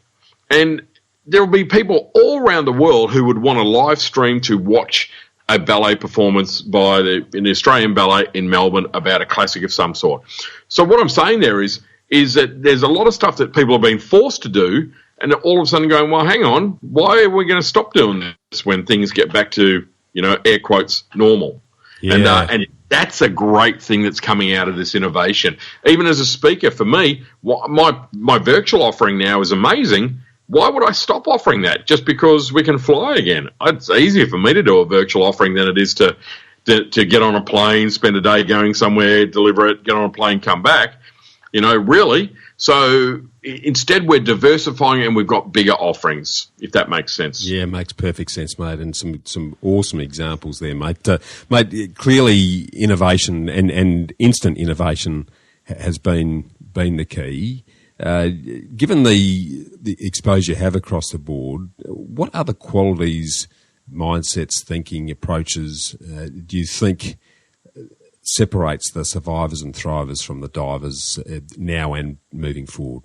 And there will be people all around the world who would want to live stream to watch a ballet performance by the Australian Ballet in Melbourne about a classic of some sort. So what I'm saying there is that there's a lot of stuff that people are being forced to do, and all of a sudden going, well, hang on, why are we going to stop doing this when things get back to, air quotes, normal? Yeah. And that's a great thing that's coming out of this innovation. Even as a speaker, for me, my virtual offering now is amazing why would I stop offering that just because we can fly again? It's easier for me to do a virtual offering than it is to get on a plane, spend a day going somewhere, deliver it, get on a plane, come back. Really. So instead, we're diversifying and we've got bigger offerings, if that makes sense. Yeah, it makes perfect sense, mate, and some awesome examples there, mate. Mate, clearly innovation and instant innovation has been the key. Given the exposure you have across the board, what other qualities, mindsets, thinking, approaches do you think separates the survivors and thrivers from the divers now and moving forward?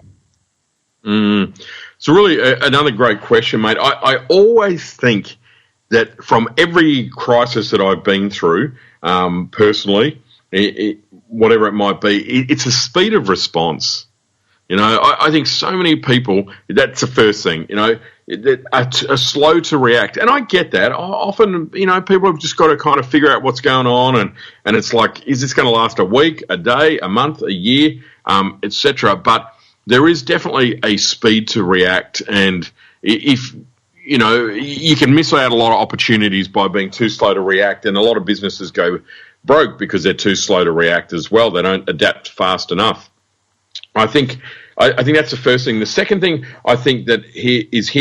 So really another great question, mate. I always think that from every crisis that I've been through, personally, whatever it might be, it's a speed of response. I think so many people, that's the first thing, that are slow to react. And I get that. Often, people have just got to kind of figure out what's going on. And it's like, is this going to last a week, a day, a month, a year, etc. But there is definitely a speed to react. And if, you can miss out a lot of opportunities by being too slow to react. And a lot of businesses go broke because they're too slow to react as well. They don't adapt fast enough. I think that's the first thing. The second thing I think that is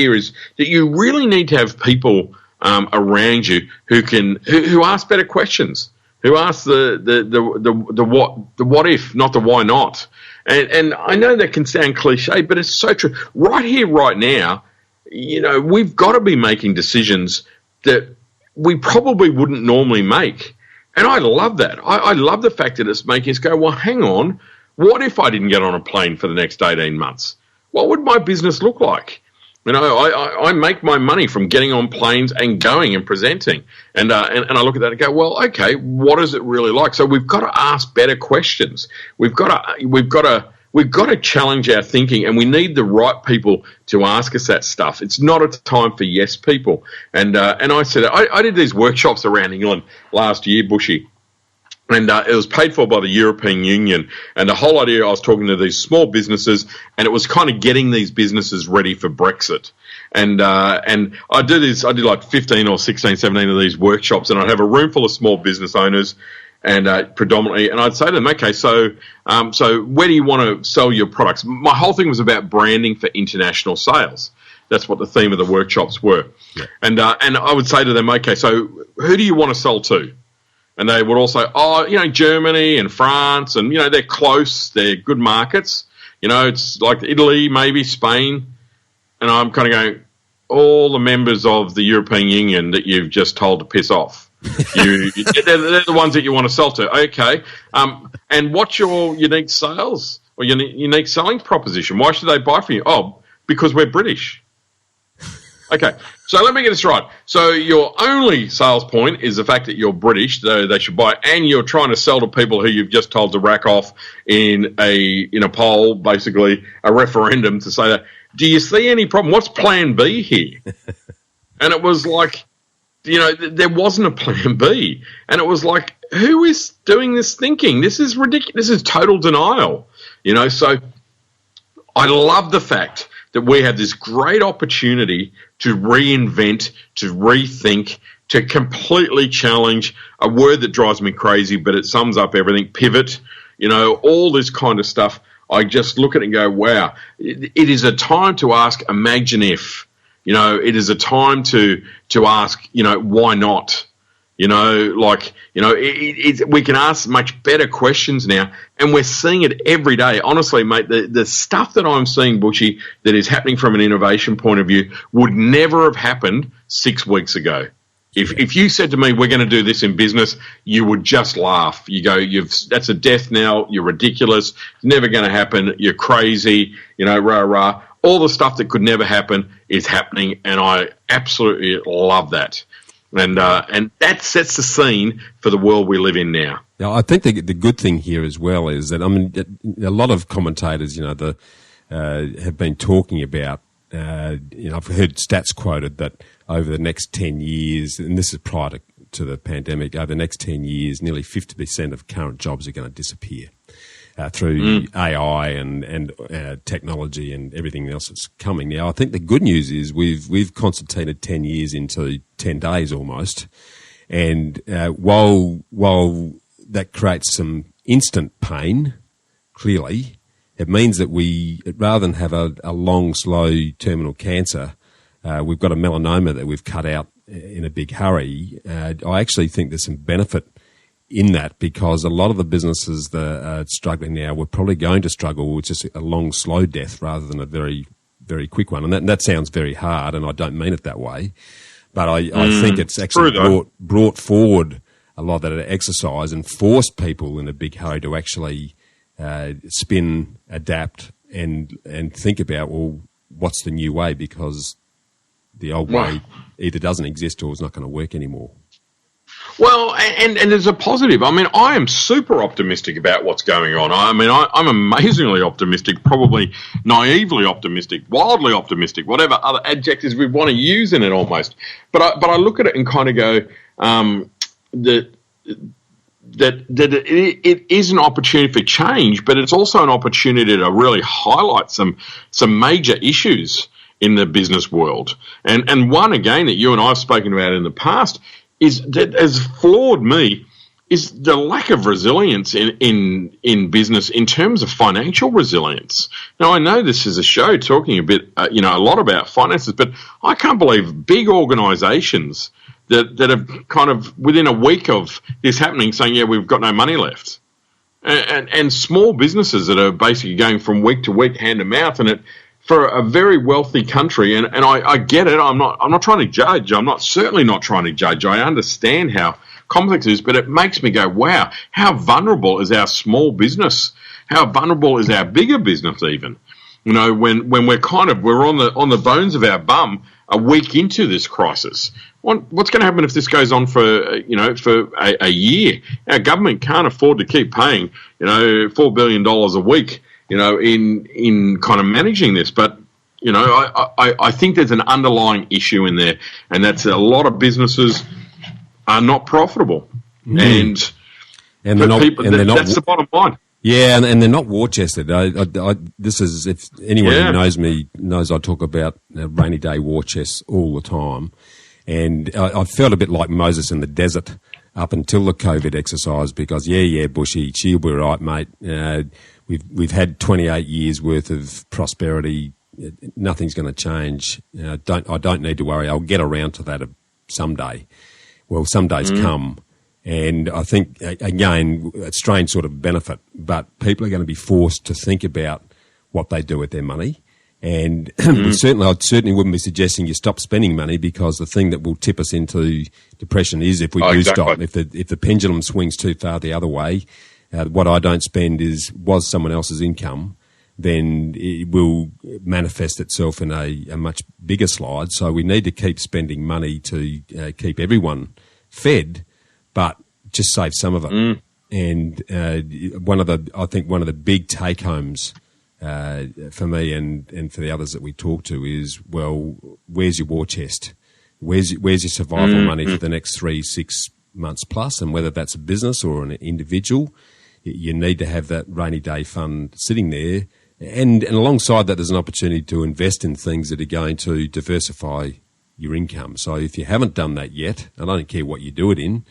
that you really need to have people around you who ask better questions, who ask the what if, not the why not. And I know that can sound cliche, but it's so true. Right here, right now, we've got to be making decisions that we probably wouldn't normally make. And I love that. I love the fact that it's making us go, well, hang on. What if I didn't get on a plane for the next 18 months? What would my business look like? I make my money from getting on planes and going and presenting. And I look at that and go, well, okay, what is it really like? So we've got to ask better questions. We've got to challenge our thinking, and we need the right people to ask us that stuff. It's not a time for yes people. And I said, I did these workshops around England last year, Bushy. And it was paid for by the European Union. And the whole idea, I was talking to these small businesses, and it was kind of getting these businesses ready for Brexit. And I did like 15 or 16, 17 of these workshops, and I'd have a room full of small business owners, and predominantly, and I'd say to them, okay, so where do you want to sell your products? My whole thing was about branding for international sales. That's what the theme of the workshops were. Yeah. And I would say to them, okay, so who do you want to sell to? And they would all say, Germany and France, and, they're close, they're good markets. It's like Italy, maybe Spain. And I'm kind of going, all the members of the European Union that you've just told to piss off. They're the ones that you want to sell to. Okay. And what's your unique sales or unique selling proposition? Why should they buy from you? Oh, because we're British. Okay, so let me get this right. So your only sales point is the fact that you're British, so they should buy, and you're trying to sell to people who you've just told to rack off in a poll, basically a referendum, to say that. Do you see any problem? What's plan B here? And it was like, there wasn't a plan B. And it was like, who is doing this thinking? This is ridiculous. This is total denial. So I love the fact that we have this great opportunity to reinvent, to rethink, to completely challenge a word that drives me crazy, but it sums up everything, pivot, all this kind of stuff. I just look at it and go, wow, it is a time to ask, imagine if, it is a time to ask, why not? We can ask much better questions now, and we're seeing it every day. Honestly, mate, the stuff that I'm seeing, Bushy, that is happening from an innovation point of view would never have happened 6 weeks ago. If you said to me, we're going to do this in business, you would just laugh. You go, that's a death knell. You're ridiculous. It's never going to happen. You're crazy. Rah, rah. All the stuff that could never happen is happening, and I absolutely love that. And that sets the scene for the world we live in now. Now, I think the good thing here as well is that, a lot of commentators, have been talking about, I've heard stats quoted that over the next 10 years, and this is prior to the pandemic, over the next 10 years, nearly 50% of current jobs are going to disappear. through AI and technology and everything else that's coming. Now, I think the good news is we've concertinaed 10 years into 10 days almost, and while that creates some instant pain, clearly, it means that rather than have a long, slow terminal cancer, we've got a melanoma that we've cut out in a big hurry. I actually think there's some benefit in that, because a lot of the businesses that are struggling now were probably going to struggle with just a long, slow death rather than a very, very quick one. And that sounds very hard, and I don't mean it that way. But I think it's actually brought forward a lot of that exercise and forced people in a big hurry to actually spin, adapt, and think about, well, what's the new way? Because the old way either doesn't exist or is not going to work anymore. Well, and there's a positive. I mean, I am super optimistic about what's going on. I mean, I'm amazingly optimistic, probably naively optimistic, wildly optimistic, whatever other adjectives we want to use in it almost. But I look at it and kind of go, that it is an opportunity for change, but it's also an opportunity to really highlight some major issues in the business world. And one, again, that you and I have spoken about in the past is that has floored me is the lack of resilience in business in terms of financial resilience. Now, I know this is a show talking a lot about finances, but I can't believe big organisations that have kind of within a week of this happening saying, yeah, we've got no money left. And small businesses that are basically going from week to week, hand to mouth, and for a very wealthy country, and I get it. I'm not trying to judge. Certainly not trying to judge. I understand how complex it is, but it makes me go, wow, how vulnerable is our small business? How vulnerable is our bigger business even? You know, when we're on the bones of our bum a week into this crisis. What's going to happen if this goes on for a year? Our government can't afford to keep paying $4 billion a week in kind of managing this. But, I think there's an underlying issue in there, and that's a lot of businesses are not profitable. Mm. That's the bottom line. Yeah, and they're not war chested. This is, if anyone who knows me knows I talk about rainy day war chests all the time. And I felt a bit like Moses in the desert up until the COVID exercise, because Bushy, she'll be right, mate. We've had 28 years worth of prosperity. Nothing's going to change. I don't need to worry. I'll get around to that someday. Well, some days come, and I think again, a strange sort of benefit. But people are going to be forced to think about what they do with their money. And I certainly wouldn't be suggesting you stop spending money, because the thing that will tip us into depression is if we do stop. If the pendulum swings too far the other way, what I don't spend was someone else's income, then it will manifest itself in a much bigger slide. So we need to keep spending money to keep everyone fed, but just save some of it. And one of the big take homes for me and for the others that we talk to is, well, where's your war chest? Where's your survival money for the next 3-6 months plus? And whether that's a business or an individual, you need to have that rainy day fund sitting there. And alongside that, there's an opportunity to invest in things that are going to diversify your income. So if you haven't done that yet, and I don't care what you do it in,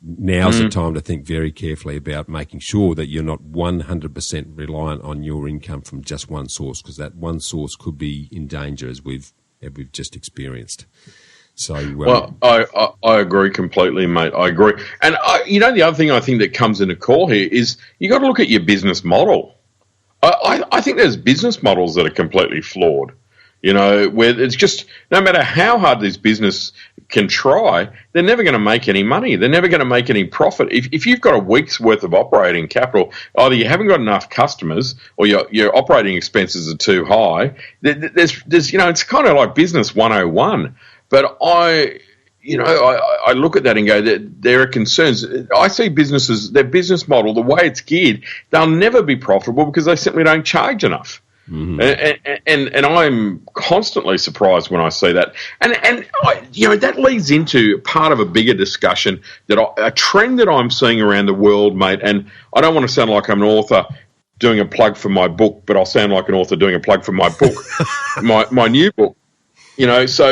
now's the time to think very carefully about making sure that you're not 100% reliant on your income from just one source, because that one source could be in danger, as we've just experienced. So, I agree completely, mate. I agree. And the other thing I think that comes into call here is you got to look at your business model. I think there's business models that are completely flawed. Where it's just no matter how hard this business can try, they're never going to make any money. They're never going to make any profit. If you've got a week's worth of operating capital, either you haven't got enough customers or your operating expenses are too high. There's it's kind of like business 101. But I look at that and go, there are concerns. I see businesses, their business model, the way it's geared, they'll never be profitable because they simply don't charge enough. Mm-hmm. And I'm constantly surprised when I see that. And that leads into part of a bigger discussion, a trend that I'm seeing around the world, mate. And I don't want to sound like I'm an author doing a plug for my book, but I'll sound like an author doing a plug for my book, my new book. So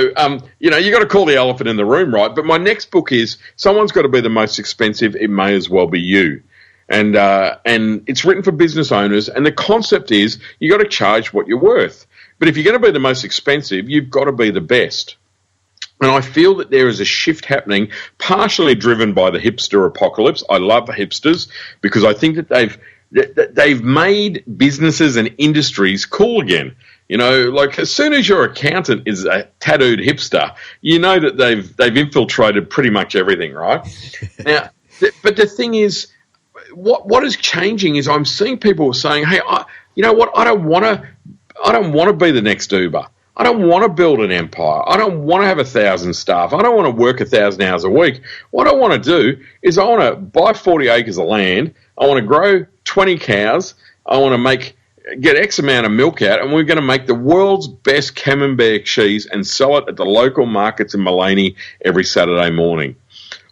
you got to call the elephant in the room, right? But my next book is someone's got to be the most expensive. It may as well be you. And it's written for business owners. And the concept is you got to charge what you're worth. But if you're going to be the most expensive, you've got to be the best. And I feel that there is a shift happening, partially driven by the hipster apocalypse. I love the hipsters because I think that they've made businesses and industries cool again. Like as soon as your accountant is a tattooed hipster, you know that they've infiltrated pretty much everything, right? Now, but the thing is, what is changing is I'm seeing people saying, "Hey, you know what? I don't want to be the next Uber. I don't want to build an empire. I don't want to have 1,000 staff. I don't want to work 1,000 hours a week. What I want to do is I want to buy 40 acres of land. I want to grow 20 cows. I want to get X amount of milk out, and we're going to make the world's best camembert cheese and sell it at the local markets in Mullaney every Saturday morning.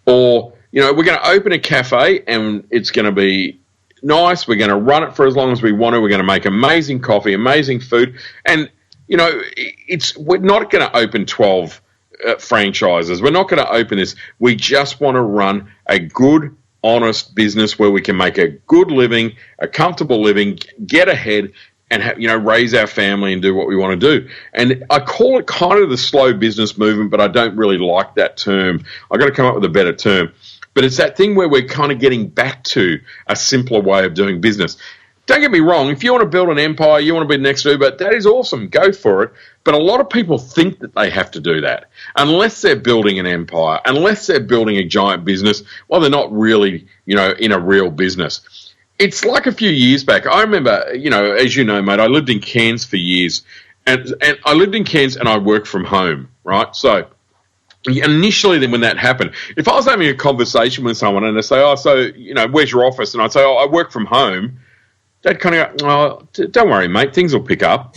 Or, we're going to open a cafe and it's going to be nice. We're going to run it for as long as we want to. We're going to make amazing coffee, amazing food. And, we're not going to open 12 franchises. We're not going to open this. We just want to run a good, honest business where we can make a good living, a comfortable living, get ahead, and raise our family and do what we want to do. And I call it kind of the slow business movement, but I don't really like that term. I've got to come up with a better term. But it's that thing where we're kind of getting back to a simpler way of doing business. Don't get me wrong, if you want to build an empire, you want to be next Uber, that is awesome, go for it. But a lot of people think that they have to do that. Unless they're building an empire, unless they're building a giant business, well, they're not really, in a real business. It's like a few years back. I remember, as you know, mate, I lived in Cairns for years. And I lived in Cairns and I worked from home, right? So initially then when that happened, if I was having a conversation with someone and they say, where's your office? And I'd say, I work from home. They'd kind of go, don't worry, mate, things will pick up.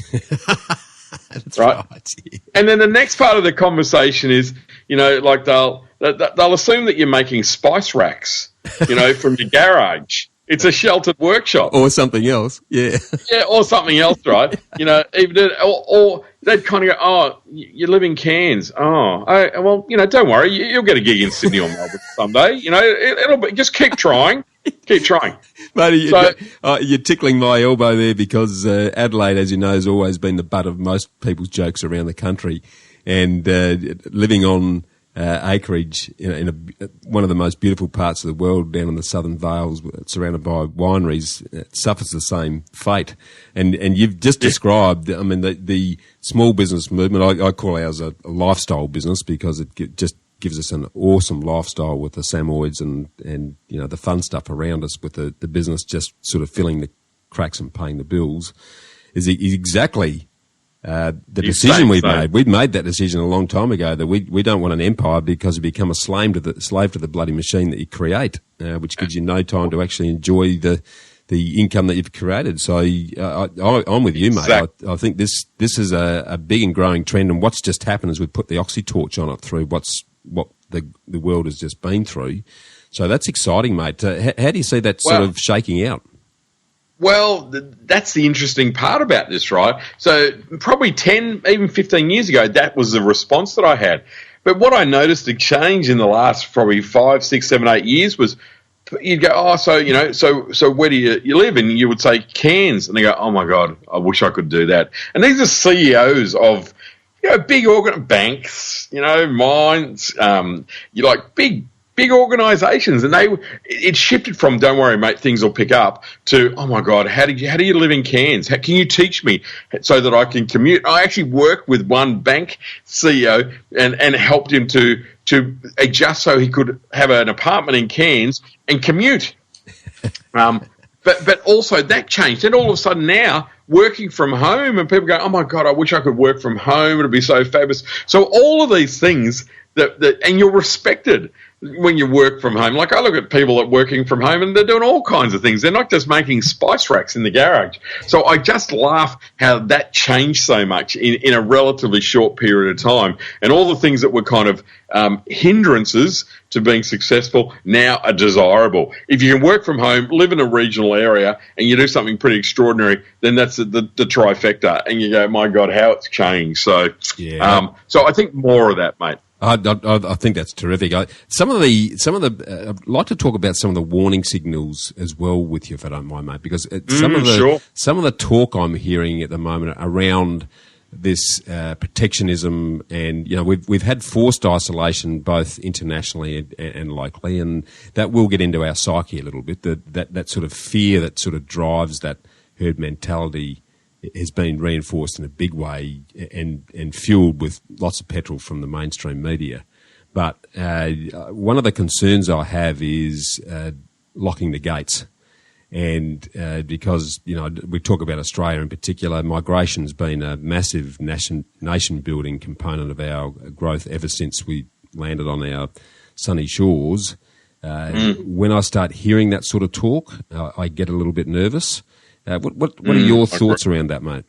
That's right. Yeah. And then the next part of the conversation is, like they'll assume that you're making spice racks, from your garage. It's a sheltered workshop. Or something else, yeah. Yeah, or something else, right? Or they'd kind of go, you live in Cairns. Well, don't worry, you'll get a gig in Sydney or Melbourne someday. It'll be, just keep trying. Keep trying. Mate, you're tickling my elbow there because Adelaide, as you know, has always been the butt of most people's jokes around the country. And living on acreage in one of the most beautiful parts of the world down in the Southern Vales, surrounded by wineries, it suffers the same fate. And you've just described, the small business movement. I call ours a lifestyle business because it just gives us an awesome lifestyle with the Samoyeds and the fun stuff around us, with the business just sort of filling the cracks and paying the bills, is exactly the decision we've made. We'd made that decision a long time ago that we don't want an empire because you become a slave to the bloody machine that you create, which gives you no time to actually enjoy the income that you've created. So I'm with you, mate. Exactly. I think this is a big and growing trend, and what's just happened is we've put the oxytorch on it through what the world has just been through. So that's exciting, mate. How do you see that sort of shaking out? Well, that's the interesting part about this, right? So probably 10, even 15 years ago, that was the response that I had. But what I noticed a change in the last probably 5, 6, 7, 8 years was you'd go, so where do you live? And you would say Cairns. And they go, oh, my God, I wish I could do that. And these are CEOs of big banks, mines, big organisations, and it shifted from "don't worry, mate, things will pick up" to "oh my God, how do you live in Cairns? Can you teach me so that I can commute?" I actually worked with one bank CEO and helped him to adjust so he could have an apartment in Cairns and commute. But also that changed, and all of a sudden now working from home, and people go, "Oh my God, I wish I could work from home. It'd be so fabulous." So all of these things that and you're respected. when you work from home, like I look at people that working from home and they're doing all kinds of things. They're not just making spice racks in the garage. So I just laugh how that changed so much in a relatively short period of time. And all the things that were kind of hindrances to being successful now are desirable. If you can work from home, live in a regional area, and you do something pretty extraordinary, then that's the trifecta. And you go, my God, how it's changed. So, so I think more of that, mate. I think that's terrific. I'd like to talk about some of the warning signals as well with you, if I don't mind, mate, because some of the talk I'm hearing at the moment around this protectionism, and we've had forced isolation both internationally and locally, and that will get into our psyche a little bit. That sort of fear that sort of drives that herd mentality has been reinforced in a big way and fueled with lots of petrol from the mainstream media. But one of the concerns I have is locking the gates. And because, we talk about Australia in particular, migration's been a massive nation-building component of our growth ever since we landed on our sunny shores. When I start hearing that sort of talk, I get a little bit nervous. What are your thoughts around that, mate?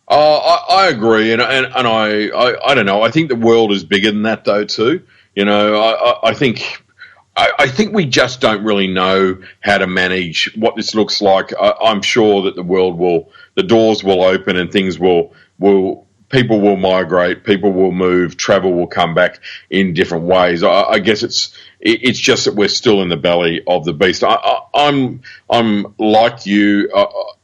I agree, and I don't know. I think the world is bigger than that, though. Too, I think we just don't really know how to manage what this looks like. I'm sure that the doors will open, and things will people will migrate, people will move, travel will come back in different ways. I guess it's just that we're still in the belly of the beast. I'm like you,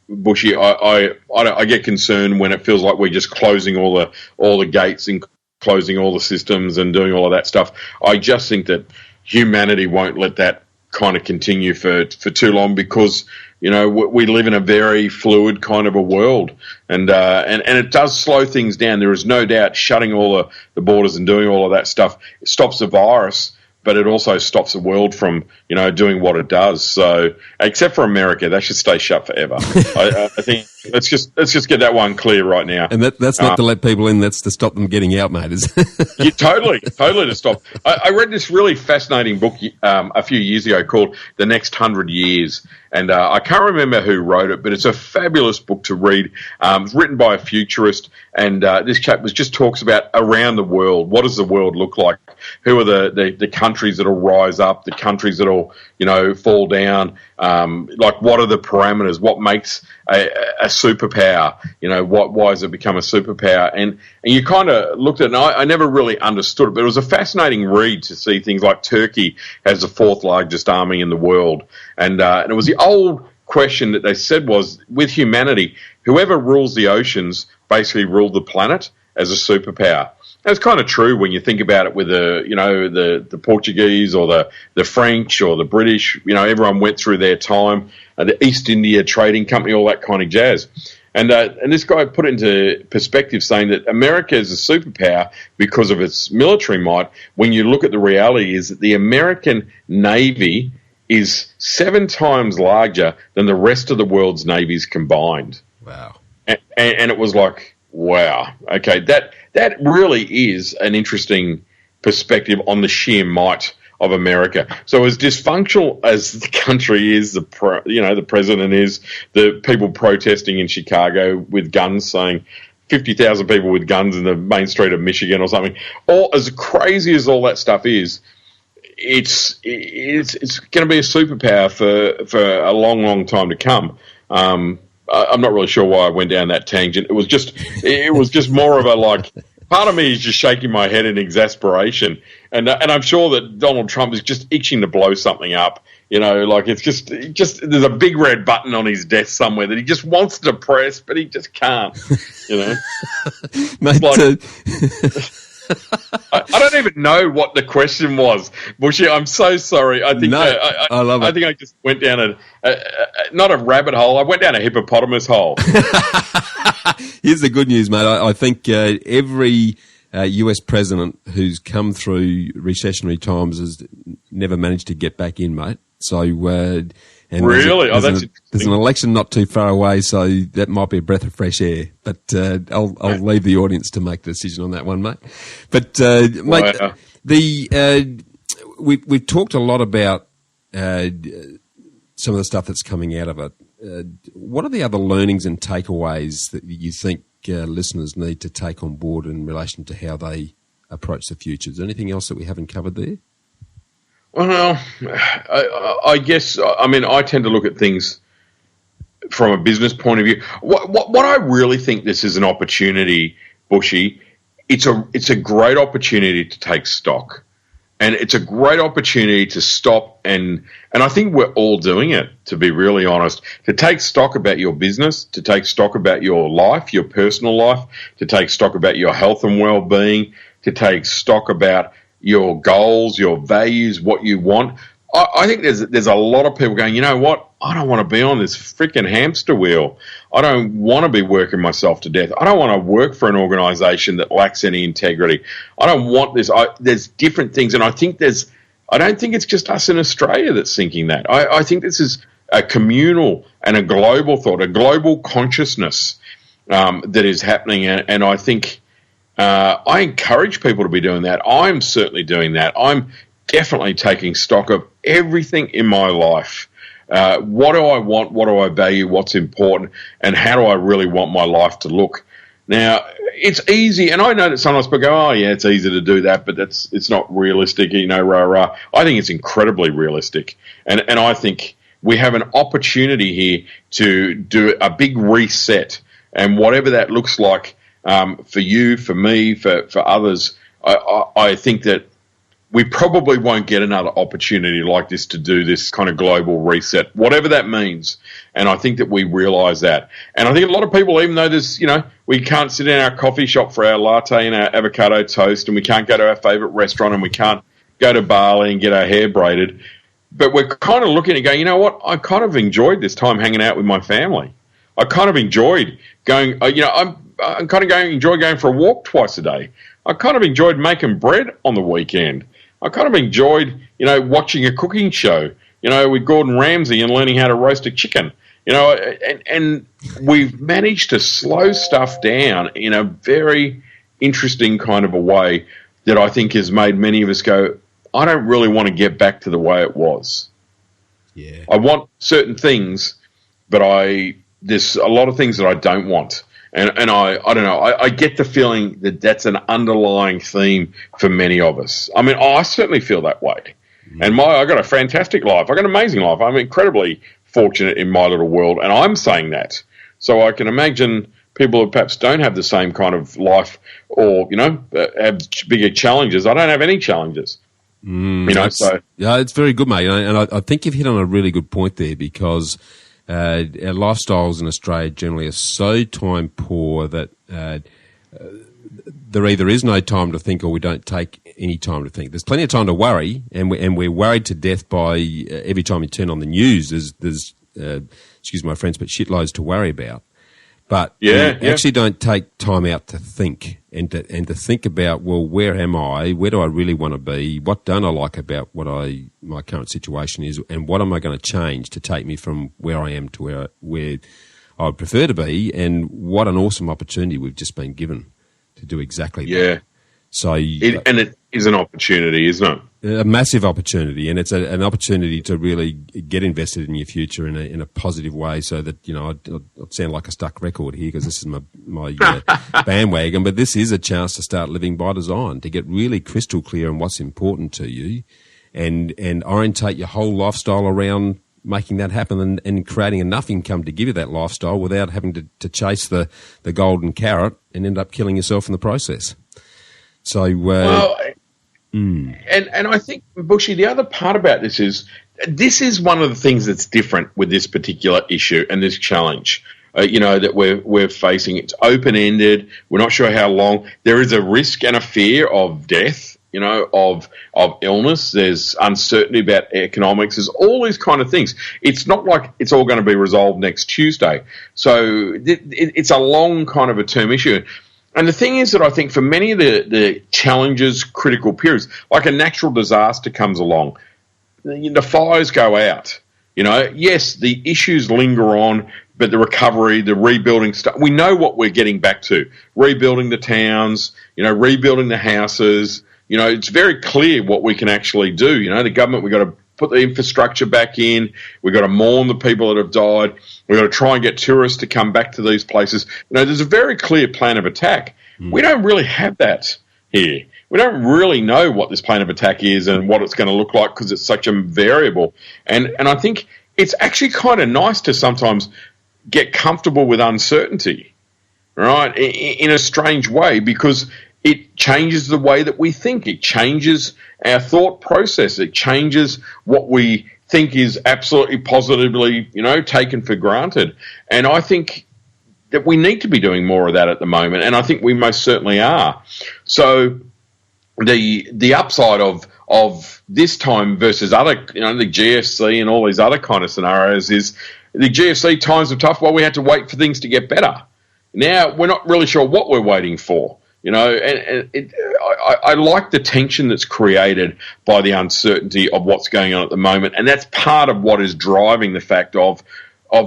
Bushy. I get concerned when it feels like we're just closing all the gates and closing all the systems and doing all of that stuff. I just think that humanity won't let that kind of continue for too long, because we live in a very fluid kind of a world, and it does slow things down. There is no doubt shutting all the borders and doing all of that stuff stops the virus, but it also stops the world from doing what it does. So, except for America, they should stay shut forever. I think let's just get that one clear right now. And that's not to let people in; that's to stop them getting out, mate. Yeah, totally to stop. I read this really fascinating book a few years ago called "The Next 100 Years." And I can't remember who wrote it, but it's a fabulous book to read. It's written by a futurist, and this chap just talks about around the world. What does the world look like? Who are the countries that will rise up? The countries that will fall down? What are the parameters? What makes a superpower? Why has it become a superpower? And you kind of looked at it, and I never really understood it, but it was a fascinating read to see things like Turkey has the fourth largest army in the world, and it was the old question that they said was, with humanity, whoever rules the oceans basically ruled the planet as a superpower. That's kind of true when you think about it with the Portuguese or the French or the British. Everyone went through their time, the East India Trading Company, all that kind of jazz. And this guy put it into perspective, saying that America is a superpower because of its military might. When you look at the reality, is that the American Navy is 7 times larger than the rest of the world's navies combined. Wow. And it was like, wow, okay, that really is an interesting perspective on the sheer might of America. So as dysfunctional as the country is, the president is, the people protesting in Chicago with guns, saying 50,000 people with guns in the main street of Michigan or something, all as crazy as all that stuff is, it's going to be a superpower for a long, long time to come. I'm not really sure why I went down that tangent. It was just more of a like. Part of me is just shaking my head in exasperation, and I'm sure that Donald Trump is just itching to blow something up. It's just there's a big red button on his desk somewhere that he just wants to press, but he just can't. Mate, I don't even know what the question was, Bushy. I'm so sorry. I think I love it. I think I just went down not a rabbit hole. I went down a hippopotamus hole. Here's the good news, mate. I think every US president who's come through recessionary times has never managed to get back in, mate. So, and really, there's an election not too far away, so that might be a breath of fresh air. But I'll leave the audience to make the decision on that one, mate. But mate, we've talked a lot about some of the stuff that's coming out of it. What are the other learnings and takeaways that you think listeners need to take on board in relation to how they approach the future? Is there anything else that we haven't covered there? Well, I guess, I mean, I tend to look at things from a business point of view. What I really think this is an opportunity, Bushy, it's a great opportunity to take stock. And it's a great opportunity to stop and I think we're all doing it, to be really honest, to take stock about your business, to take stock about your life, your personal life, to take stock about your health and well-being, to take stock about your goals, your values, what you want. I think there's a lot of people going, you know what, I don't want to be on this freaking hamster wheel. I don't want to be working myself to death. I don't want to work for an organisation that lacks any integrity. I don't want this. There's different things, and I don't think it's just us in Australia that's thinking that. I think this is a communal and a global thought, a global consciousness that is happening, and I think I encourage people to be doing that. I'm certainly doing that. I'm definitely taking stock of everything in my life. What do I want? What do I value? What's important? And how do I really want my life to look? Now, it's easy, and I know that sometimes people go, oh, yeah, it's easy to do that, but it's not realistic, rah. I think it's incredibly realistic. And I think we have an opportunity here to do a big reset, and whatever that looks like for you, for me, for others, I think that we probably won't get another opportunity like this to do this kind of global reset, whatever that means. And I think that we realise that. And I think a lot of people, even though there's, we can't sit in our coffee shop for our latte and our avocado toast, and we can't go to our favourite restaurant, and we can't go to Bali and get our hair braided, but we're kind of looking and going, you know what, I kind of enjoyed this time hanging out with my family. I kind of enjoyed going, I'm kind of enjoy going for a walk twice a day. I kind of enjoyed making bread on the weekend. I kind of enjoyed, watching a cooking show, with Gordon Ramsay and learning how to roast a chicken, and we've managed to slow stuff down in a very interesting kind of a way that I think has made many of us go, I don't really want to get back to the way it was. Yeah. I want certain things, but there's a lot of things that I don't want. And I don't know, I get the feeling that that's an underlying theme for many of us. I mean, I certainly feel that way. And I got a fantastic life. I got an amazing life. I'm incredibly fortunate in my little world, and I'm saying that. So I can imagine people who perhaps don't have the same kind of life or, have bigger challenges. I don't have any challenges. Yeah, it's very good, mate. And I think you've hit on a really good point there, because our lifestyles in Australia generally are so time poor that there either is no time to think or we don't take any time to think. There's plenty of time to worry, and we're worried to death by every time you turn on the news. There's excuse my French, but shitloads to worry about. But we actually don't take time out to think and to think about, well, where am I? Where do I really want to be? What don't I like about my current situation is, and what am I going to change to take me from where I am to where I would prefer to be? And what an awesome opportunity we've just been given to do exactly that. Yeah. So and it is an opportunity, isn't it? A massive opportunity, and it's an opportunity to really get invested in your future in a positive way. So that I sound like a stuck record here because this is my bandwagon, but this is a chance to start living by design, to get really crystal clear on what's important to you, and orientate your whole lifestyle around making that happen and creating enough income to give you that lifestyle without having to chase the golden carrot and end up killing yourself in the process. So, and I think, Bushy, the other part about this is one of the things that's different with this particular issue and this challenge, that we're facing. It's open-ended. We're not sure how long. There is a risk and a fear of death, of illness. There's uncertainty about economics. There's all these kind of things. It's not like it's all going to be resolved next Tuesday. So it's a long kind of a term issue. And the thing is that I think for many of the challenges, critical periods, like a natural disaster comes along, the fires go out. Yes, the issues linger on, but the recovery, the rebuilding stuff, we know what we're getting back to. Rebuilding the towns, rebuilding the houses, it's very clear what we can actually do. The government, we've got to put the infrastructure back in. We've got to mourn the people that have died. We've got to try and get tourists to come back to these places. There's a very clear plan of attack. We don't really have that here. We don't really know what this plan of attack is and what it's going to look like because it's such a variable. And I think it's actually kind of nice to sometimes get comfortable with uncertainty, right, in a strange way, because it changes the way that we think. It changes our thought process. It changes what we think is absolutely positively, taken for granted. And I think that we need to be doing more of that at the moment, and I think we most certainly are. So the upside of this time versus other, the GFC and all these other kind of scenarios is the GFC times were tough. Well, we had to wait for things to get better. Now we're not really sure what we're waiting for. I like the tension that's created by the uncertainty of what's going on at the moment, and that's part of what is driving the fact of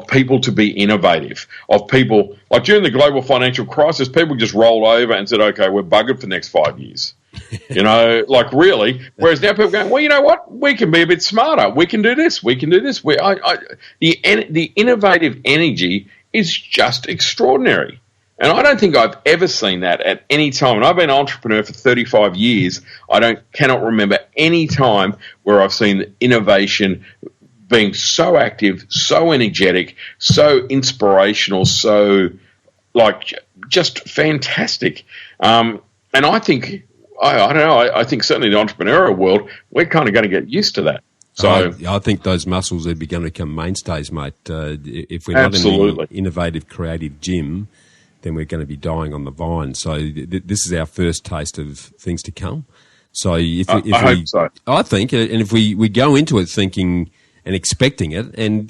people to be innovative, of people, like during the global financial crisis, people just rolled over and said, okay, we're buggered for the next 5 years. Really. Whereas now people are going, well, you know what? We can be a bit smarter. We can do this. We can do this. The innovative energy is just extraordinary. And I don't think I've ever seen that at any time. And I've been an entrepreneur for 35 years. I cannot remember any time where I've seen innovation being so active, so energetic, so inspirational, so just fantastic. And I think, I don't know, I think certainly the entrepreneurial world, we're kind of going to get used to that. So I think those muscles are going to become mainstays, mate. If we're not in an innovative, creative gym, then we're going to be dying on the vine. So this is our first taste of things to come. So I hope so. I think, and if we go into it thinking and expecting it, and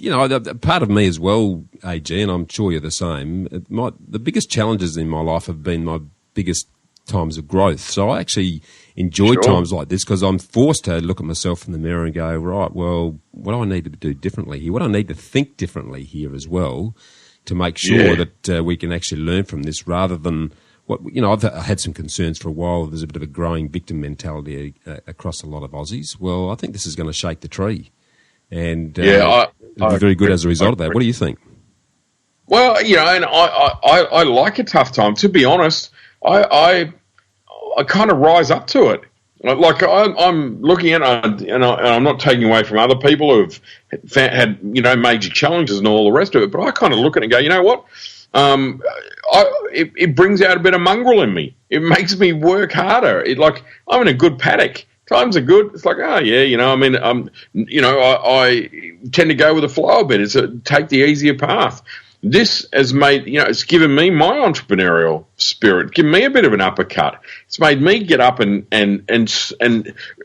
part of me as well, AG, and I'm sure you're the same. The biggest challenges in my life have been my biggest times of growth. So I actually enjoy times like this because I'm forced to look at myself in the mirror and go, right, well, what do I need to do differently here? What do I need to think differently here as well, to make sure that we can actually learn from this, rather than I've had some concerns for a while. There's a bit of a growing victim mentality across a lot of Aussies. Well, I think this is going to shake the tree, and it'll be very good as a result of that. What do you think? Well, and I like a tough time. To be honest, I kind of rise up to it. Like I'm looking at, and I'm not taking away from other people who've had major challenges and all the rest of it, but I kind of look at it and go, you know what? It brings out a bit of mongrel in me. It makes me work harder. I'm in a good paddock. Times are good. It's like, I tend to go with the flow a bit. It's take the easier path. This has made, it's given me my entrepreneurial spirit, given me a bit of an uppercut. It's made me get up and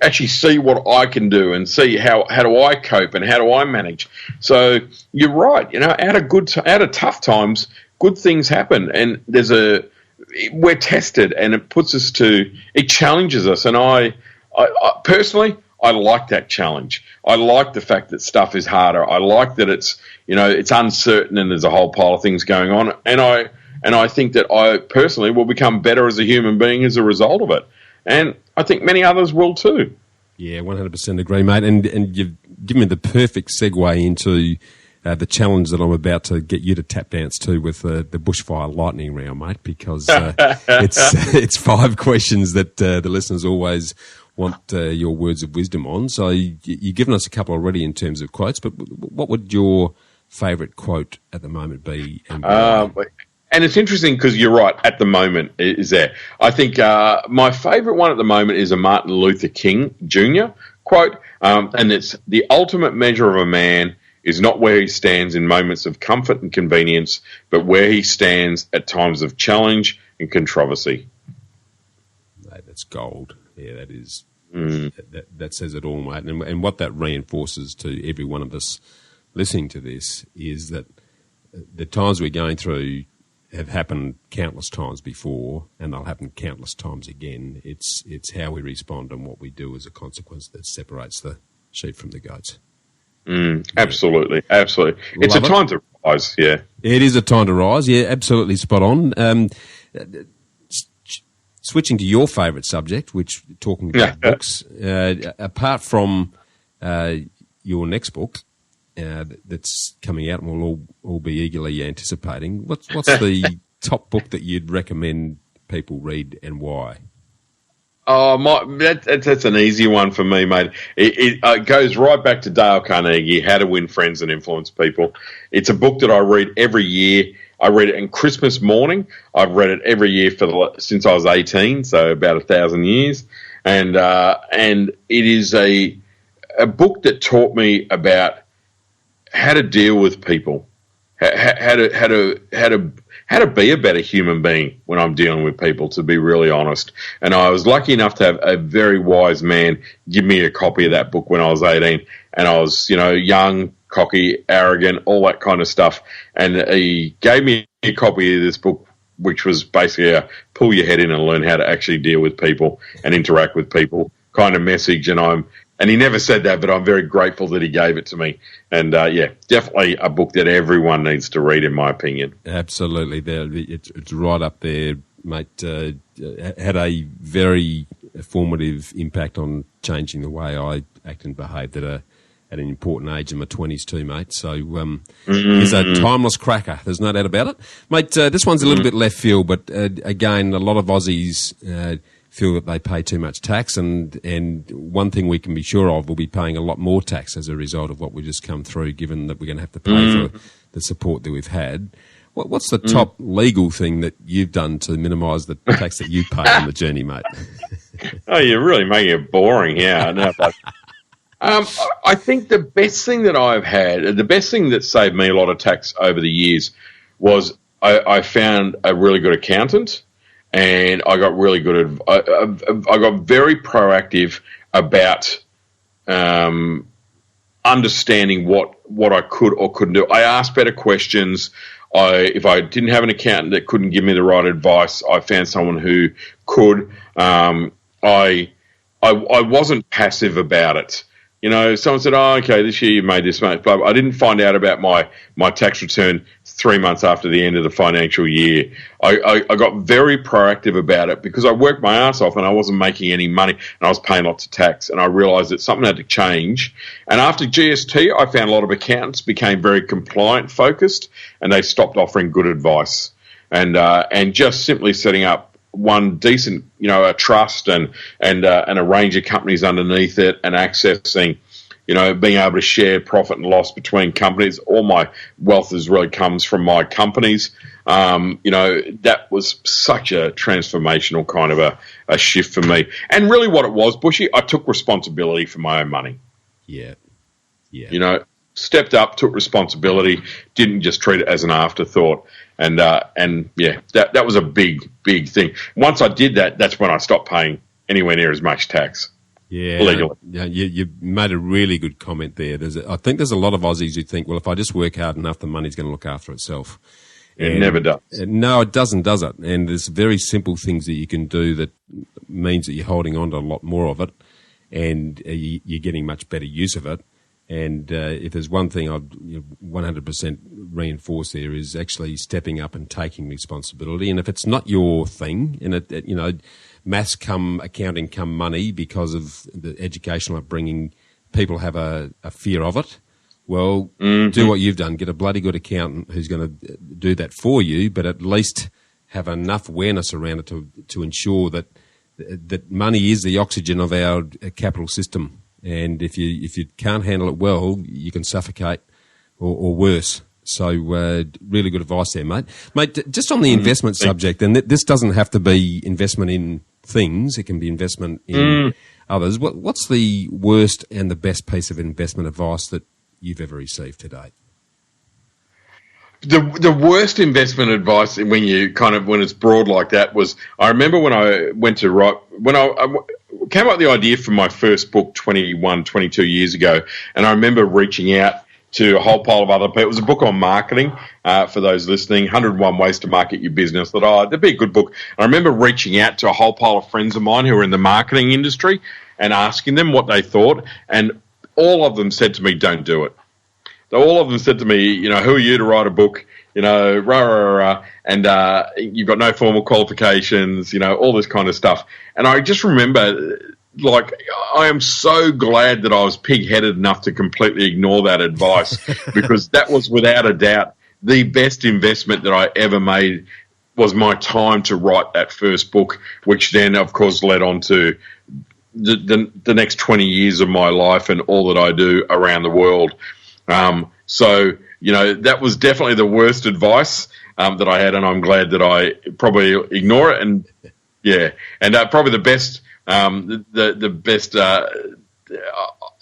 actually see what I can do and see how do I cope and how do I manage. So you're right, out of tough times, good things happen, and we're tested, and it challenges us. And I personally, I like that challenge. I like the fact that stuff is harder. I like that it's uncertain and there's a whole pile of things going on. And I think that I personally will become better as a human being as a result of it. And I think many others will too. Yeah, 100% agree, mate. And you've given me the perfect segue into the challenge that I'm about to get you to tap dance to with the bushfire lightning round, mate, because it's 5 questions that the listeners always want your words of wisdom on. So you've given us a couple already in terms of quotes, but what would your favourite quote at the moment be? And it's interesting because you're right, at the moment is there. I think my favourite one at the moment is a Martin Luther King Jr. quote, and it's, "The ultimate measure of a man is not where he stands in moments of comfort and convenience, but where he stands at times of challenge and controversy." That's gold. Yeah, that is. That says it all, mate. And what that reinforces to every one of us listening to this is that the times we're going through have happened countless times before, and they'll happen countless times again. It's how we respond and what we do as a consequence that separates the sheep from the goats. Absolutely. It's a time to rise, yeah. It is a time to rise, yeah, absolutely spot on. switching to your favourite subject, which talking about books, apart from your next book that's coming out and we'll all be eagerly anticipating, what's the top book that you'd recommend people read and why? Oh, that's an easy one for me, mate. It goes right back to Dale Carnegie, How to Win Friends and Influence People. It's a book that I read every year. I read it on Christmas morning. I've read it every year since I was 18, so about 1,000 years. And it is a book that taught me about how to deal with people, how to be a better human being when I'm dealing with people, to be really honest. And I was lucky enough to have a very wise man give me a copy of that book when I was 18. And I was, young, cocky, arrogant, all that kind of stuff. And he gave me a copy of this book, which was basically a pull your head in and learn how to actually deal with people and interact with people kind of message. And he never said that, but I'm very grateful that he gave it to me. And, definitely a book that everyone needs to read, in my opinion. Absolutely. It's right up there, mate. Had a very formative impact on changing the way I act and behave at an important age in my 20s too, mate. So he's a timeless cracker. There's no doubt about it. Mate, this one's a little bit left field, but again, a lot of Aussies feel that they pay too much tax, and one thing we can be sure of, we'll be paying a lot more tax as a result of what we've just come through, given that we're going to have to pay for the support that we've had. What's the top legal thing that you've done to minimise the tax that you pay on the journey, mate? Oh, you're really making it boring, yeah. No, but, I think the best thing that I've had, the best thing that saved me a lot of tax over the years was I found a really good accountant. And I got really good. I got very proactive about understanding what I could or couldn't do. I asked better questions. If I didn't have an accountant that couldn't give me the right advice, I found someone who could. I wasn't passive about it. Someone said, "Oh, okay, this year you made this much." But I didn't find out about my tax return 3 months after the end of the financial year. I got very proactive about it because I worked my ass off and I wasn't making any money and I was paying lots of tax, and I realised that something had to change. And after GST, I found a lot of accountants became very compliant focused and they stopped offering good advice, and just simply setting up one decent, a trust and a range of companies underneath it, and accessing, being able to share profit and loss between companies. All my wealth really comes from my companies. That was such a transformational kind of a shift for me. And really what it was, Bushy, I took responsibility for my own money. Yeah. Stepped up, took responsibility, didn't just treat it as an afterthought. And that was a big thing. Once I did that, that's when I stopped paying anywhere near as much tax. Yeah, legally. You made a really good comment there. I think there's a lot of Aussies who think, well, if I just work hard enough, the money's going to look after itself. It never does. No, it doesn't, does it? And there's very simple things that you can do that means that you're holding on to a lot more of it, and you're getting much better use of it. And if there's one thing I'd 100% reinforce there is actually stepping up and taking responsibility. And if it's not your thing, and maths come accounting come money because of the educational upbringing, people have a fear of it. Well, do what you've done. Get a bloody good accountant who's going to do that for you, but at least have enough awareness around it to ensure that money is the oxygen of our capital system. And if you can't handle it well, you can suffocate or worse. So really good advice there, mate. Mate, just on the investment subject, and this doesn't have to be investment in things. It can be investment in others. What's the worst and the best piece of investment advice that you've ever received to date? The worst investment advice when it's broad like that was, I remember when I went to write, when I came up with the idea for my first book 22 years ago, and I remember reaching out to a whole pile of other people. It was a book on marketing, for those listening, 101 Ways to Market Your Business. That'd be a good book. I remember reaching out to a whole pile of friends of mine who were in the marketing industry and asking them what they thought, and all of them said to me, don't do it. All of them said to me, who are you to write a book? and you've got no formal qualifications, all this kind of stuff. And I just remember, like, I am so glad that I was pig-headed enough to completely ignore that advice, because that was without a doubt the best investment that I ever made, was my time to write that first book, which then, of course, led on to the next 20 years of my life and all that I do around the world. So, that was definitely the worst advice that I had, and I'm glad that I probably ignore it. And probably the best, the best,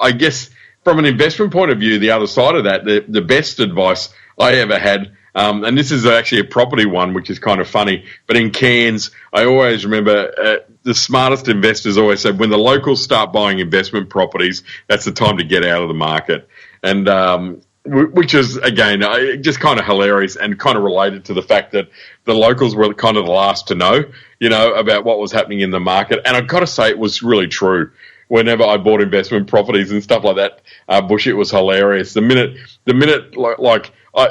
I guess, from an investment point of view, the other side of that, the best advice I ever had, and this is actually a property one, which is kind of funny, but in Cairns, I always remember the smartest investors always said, when the locals start buying investment properties, that's the time to get out of the market. And which is, again, just kind of hilarious and kind of related to the fact that the locals were kind of the last to know, about what was happening in the market. And I've got to say, it was really true. Whenever I bought investment properties and stuff like that, Bush, it was hilarious. The minute,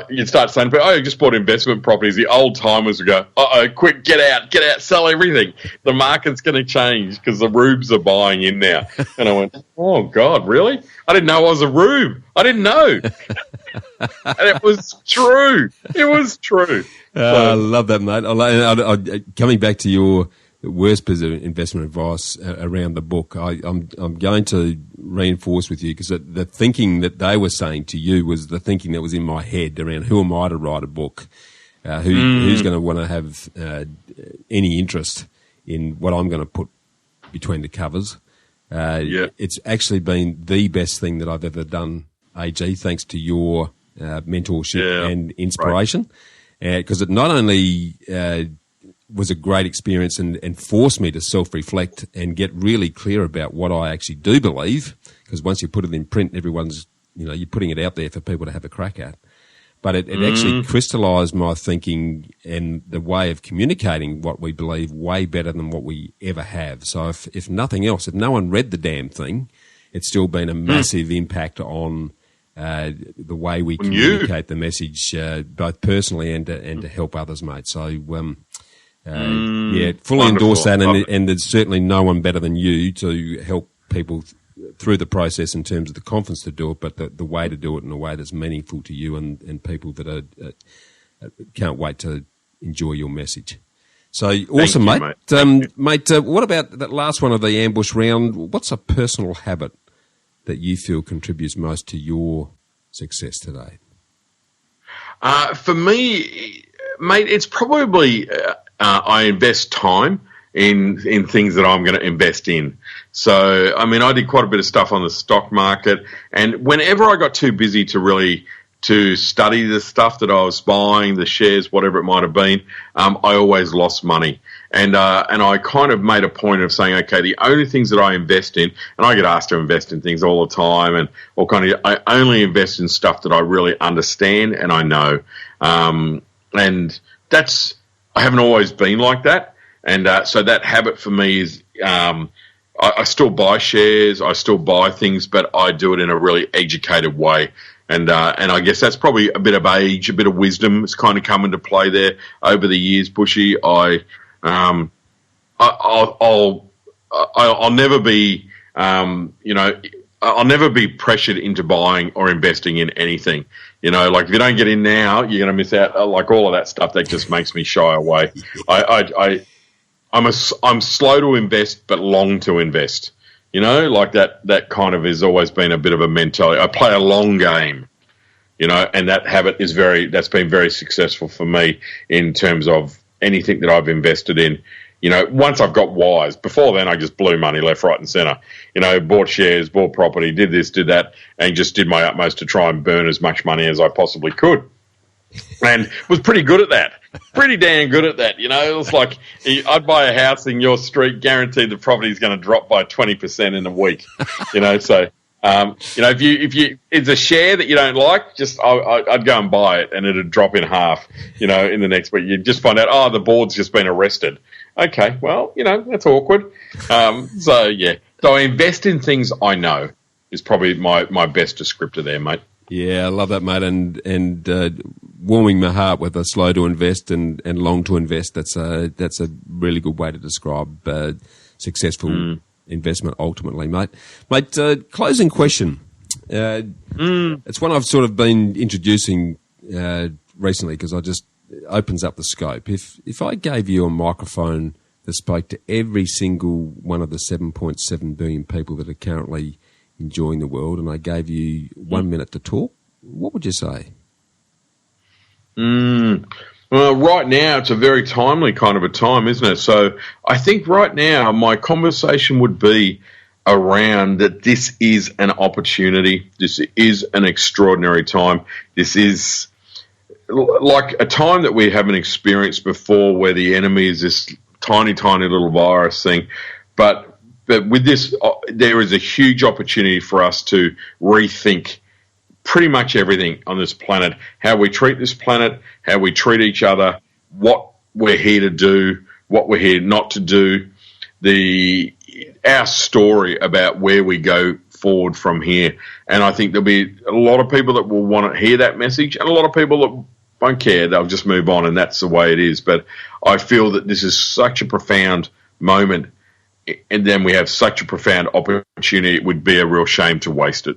you'd start saying, I just bought investment properties, the old timers would go, quick, get out, sell everything. The market's going to change because the rubes are buying in now. And I went, oh, God, really? I didn't know I was a rube. I didn't know. And it was true. It was true. I love that, mate. Coming back to your worst piece of investment advice around the book, I'm going to reinforce with you, because the thinking that they were saying to you was the thinking that was in my head around who am I to write a book, who's going to want to have any interest in what I'm going to put between the covers. It's actually been the best thing that I've ever done, AG, thanks to your mentorship and inspiration, because it not only was a great experience and forced me to self-reflect and get really clear about what I actually do believe, because once you put it in print, everyone's, you're putting it out there for people to have a crack at. But it actually crystallised my thinking and the way of communicating what we believe way better than what we ever have. So if nothing else, if no one read the damn thing, it's still been a massive impact on the way we communicate the message, both personally and to help others, mate. So, fully endorse that, and there's certainly no one better than you to help people through the process in terms of the confidence to do it, but the way to do it in a way that's meaningful to you and people that can't wait to enjoy your message. So awesome, mate. Mate, what about that last one of the ambush round? What's a personal habit that you feel contributes most to your success today? For me, mate, it's probably I invest time in things that I'm going to invest in. So, I mean, I did quite a bit of stuff on the stock market, and whenever I got too busy to study the stuff that I was buying, the shares, whatever it might have been, I always lost money. And I kind of made a point of saying, okay, the only things that I invest in, and I get asked to invest in things all the time, and I only invest in stuff that I really understand and I know. And I haven't always been like that. And so that habit for me is I still buy shares, I still buy things, but I do it in a really educated way. And I guess that's probably a bit of age, a bit of wisdom has kind of come into play there over the years, Bushy. I'll never be, I'll never be pressured into buying or investing in anything. Like if you don't get in now, you're going to miss out. Like all of that stuff, that just makes me shy away. I'm slow to invest, but long to invest. Like that kind of has always been a bit of a mentality. I play a long game, and that habit that's been very successful for me in terms of anything that I've invested in. Once I've got wise, before then I just blew money left, right and centre. Bought shares, bought property, did this, did that, and just did my utmost to try and burn as much money as I possibly could. And was pretty good at that. Pretty damn good at that. It was like I'd buy a house in your street, guaranteed the property is going to drop by 20% in a week. So if it's a share that you don't like, I'd go and buy it, and it'd drop in half. In the next week, you'd just find out, the board's just been arrested. Okay, well, that's awkward. So I invest in things I know is probably my best descriptor there, mate. Yeah, I love that, mate. And warming my heart with a slow to invest and long to invest. That's a really good way to describe successful investment ultimately, mate. Mate, closing question. It's one I've sort of been introducing recently because it opens up the scope. If I gave you a microphone that spoke to every single one of the 7.7 billion people that are currently enjoying the world, and I gave you 1 minute to talk, what would you say? Well, right now it's a very timely kind of a time, isn't it? So I think right now my conversation would be around that this is an opportunity. This is an extraordinary time. This is like a time that we haven't experienced before, where the enemy is this tiny, tiny little virus thing. But with this, there is a huge opportunity for us to rethink pretty much everything on this planet, how we treat this planet, how we treat each other, what we're here to do, what we're here not to do, our story about where we go forward from here. And I think there'll be a lot of people that will want to hear that message, and a lot of people that won't care. They'll just move on, and that's the way it is. But I feel that this is such a profound moment, and then we have such a profound opportunity. It would be a real shame to waste it.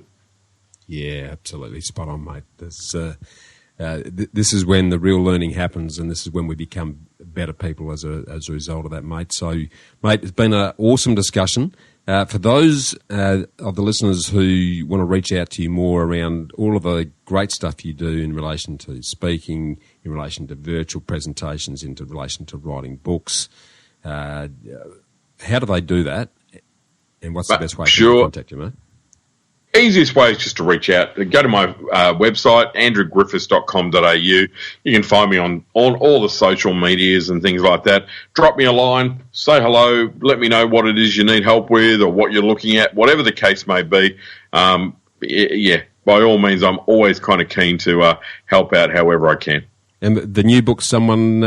Yeah, absolutely. Spot on, mate. This is when the real learning happens, and this is when we become better people as a result of that, mate. So, mate, it's been an awesome discussion. For those of the listeners who want to reach out to you more around all of the great stuff you do in relation to speaking, in relation to virtual presentations, in relation to writing books, how do they do that? And what's the best way to contact you, mate? Easiest way is just to reach out. Go to my website, andrewgriffiths.com.au. You can find me on all the social medias and things like that. Drop me a line, say hello, let me know what it is you need help with or what you're looking at, whatever the case may be. Yeah, by all means, I'm always kind of keen to help out however I can. And the new book, someone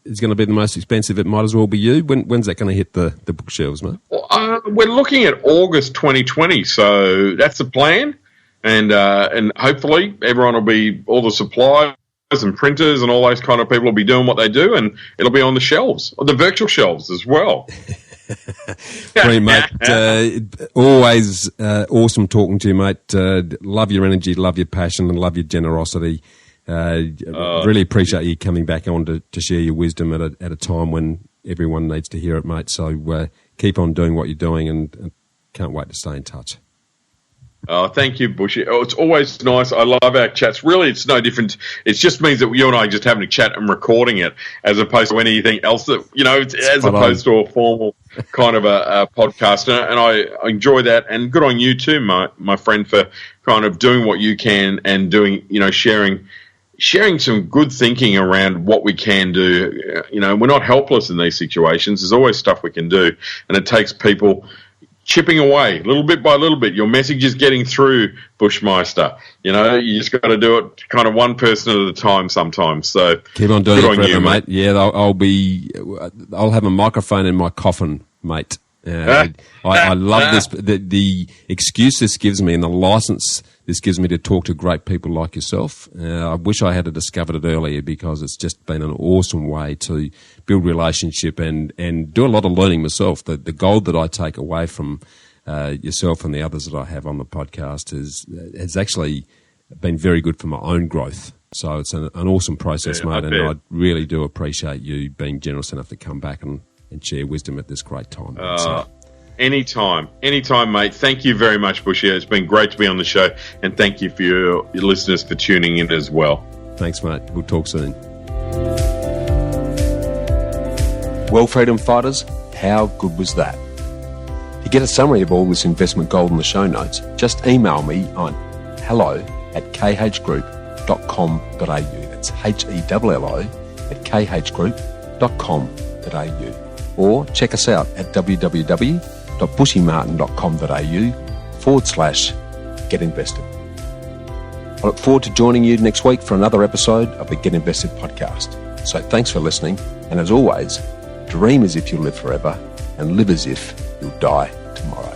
is going to be the most expensive. It might as well be you. When's that going to hit the bookshelves, mate? Well, we're looking at August 2020, so that's the plan. And hopefully everyone will be, all the suppliers and printers and all those kind of people will be doing what they do, and it'll be on the shelves, on the virtual shelves as well. Brilliant, mate. Always awesome talking to you, mate. Love your energy, love your passion, and love your generosity. Really appreciate you coming back on to share your wisdom at a time when everyone needs to hear it, mate. So keep on doing what you're doing, and can't wait to stay in touch. Oh, thank you, Bushy. Oh, it's always nice. I love our chats. Really, it's no different. It just means that you and I are just having a chat and recording it, as opposed to anything else that, as opposed to a formal kind of a podcast. And I enjoy that. And good on you too, my friend, for kind of doing what you can and doing, sharing some good thinking around what we can do. We're not helpless in these situations. There's always stuff we can do, and it takes people chipping away little bit by little bit. Your message is getting through, Bushmeister. You just got to do it kind of one person at a time sometimes. So keep on doing it forever, mate. Yeah, I'll have a microphone in my coffin, mate. I love this, the excuse this gives me and the license this gives me to talk to great people like yourself. I wish I had discovered it earlier, because it's just been an awesome way to build relationship and do a lot of learning myself. The gold that I take away from yourself and the others that I have on the podcast has actually been very good for my own growth. So it's an awesome process, mate, and I really do appreciate you being generous enough to come back and share wisdom at this great time. Anytime, mate. Thank you very much, Bushy. It's been great to be on the show, and thank you for your listeners for tuning in as well. Thanks, mate. We'll talk soon. Well, freedom fighters, how good was that? To get a summary of all this investment gold in the show notes, just email me on hello@khgroup.com.au. That's HELLO@khgroup.com.au. Or check us out at www.bushymartin.com.au/get-invested. I look forward to joining you next week for another episode of the Get Invested podcast. So thanks for listening, and as always, dream as if you'll live forever and live as if you'll die tomorrow.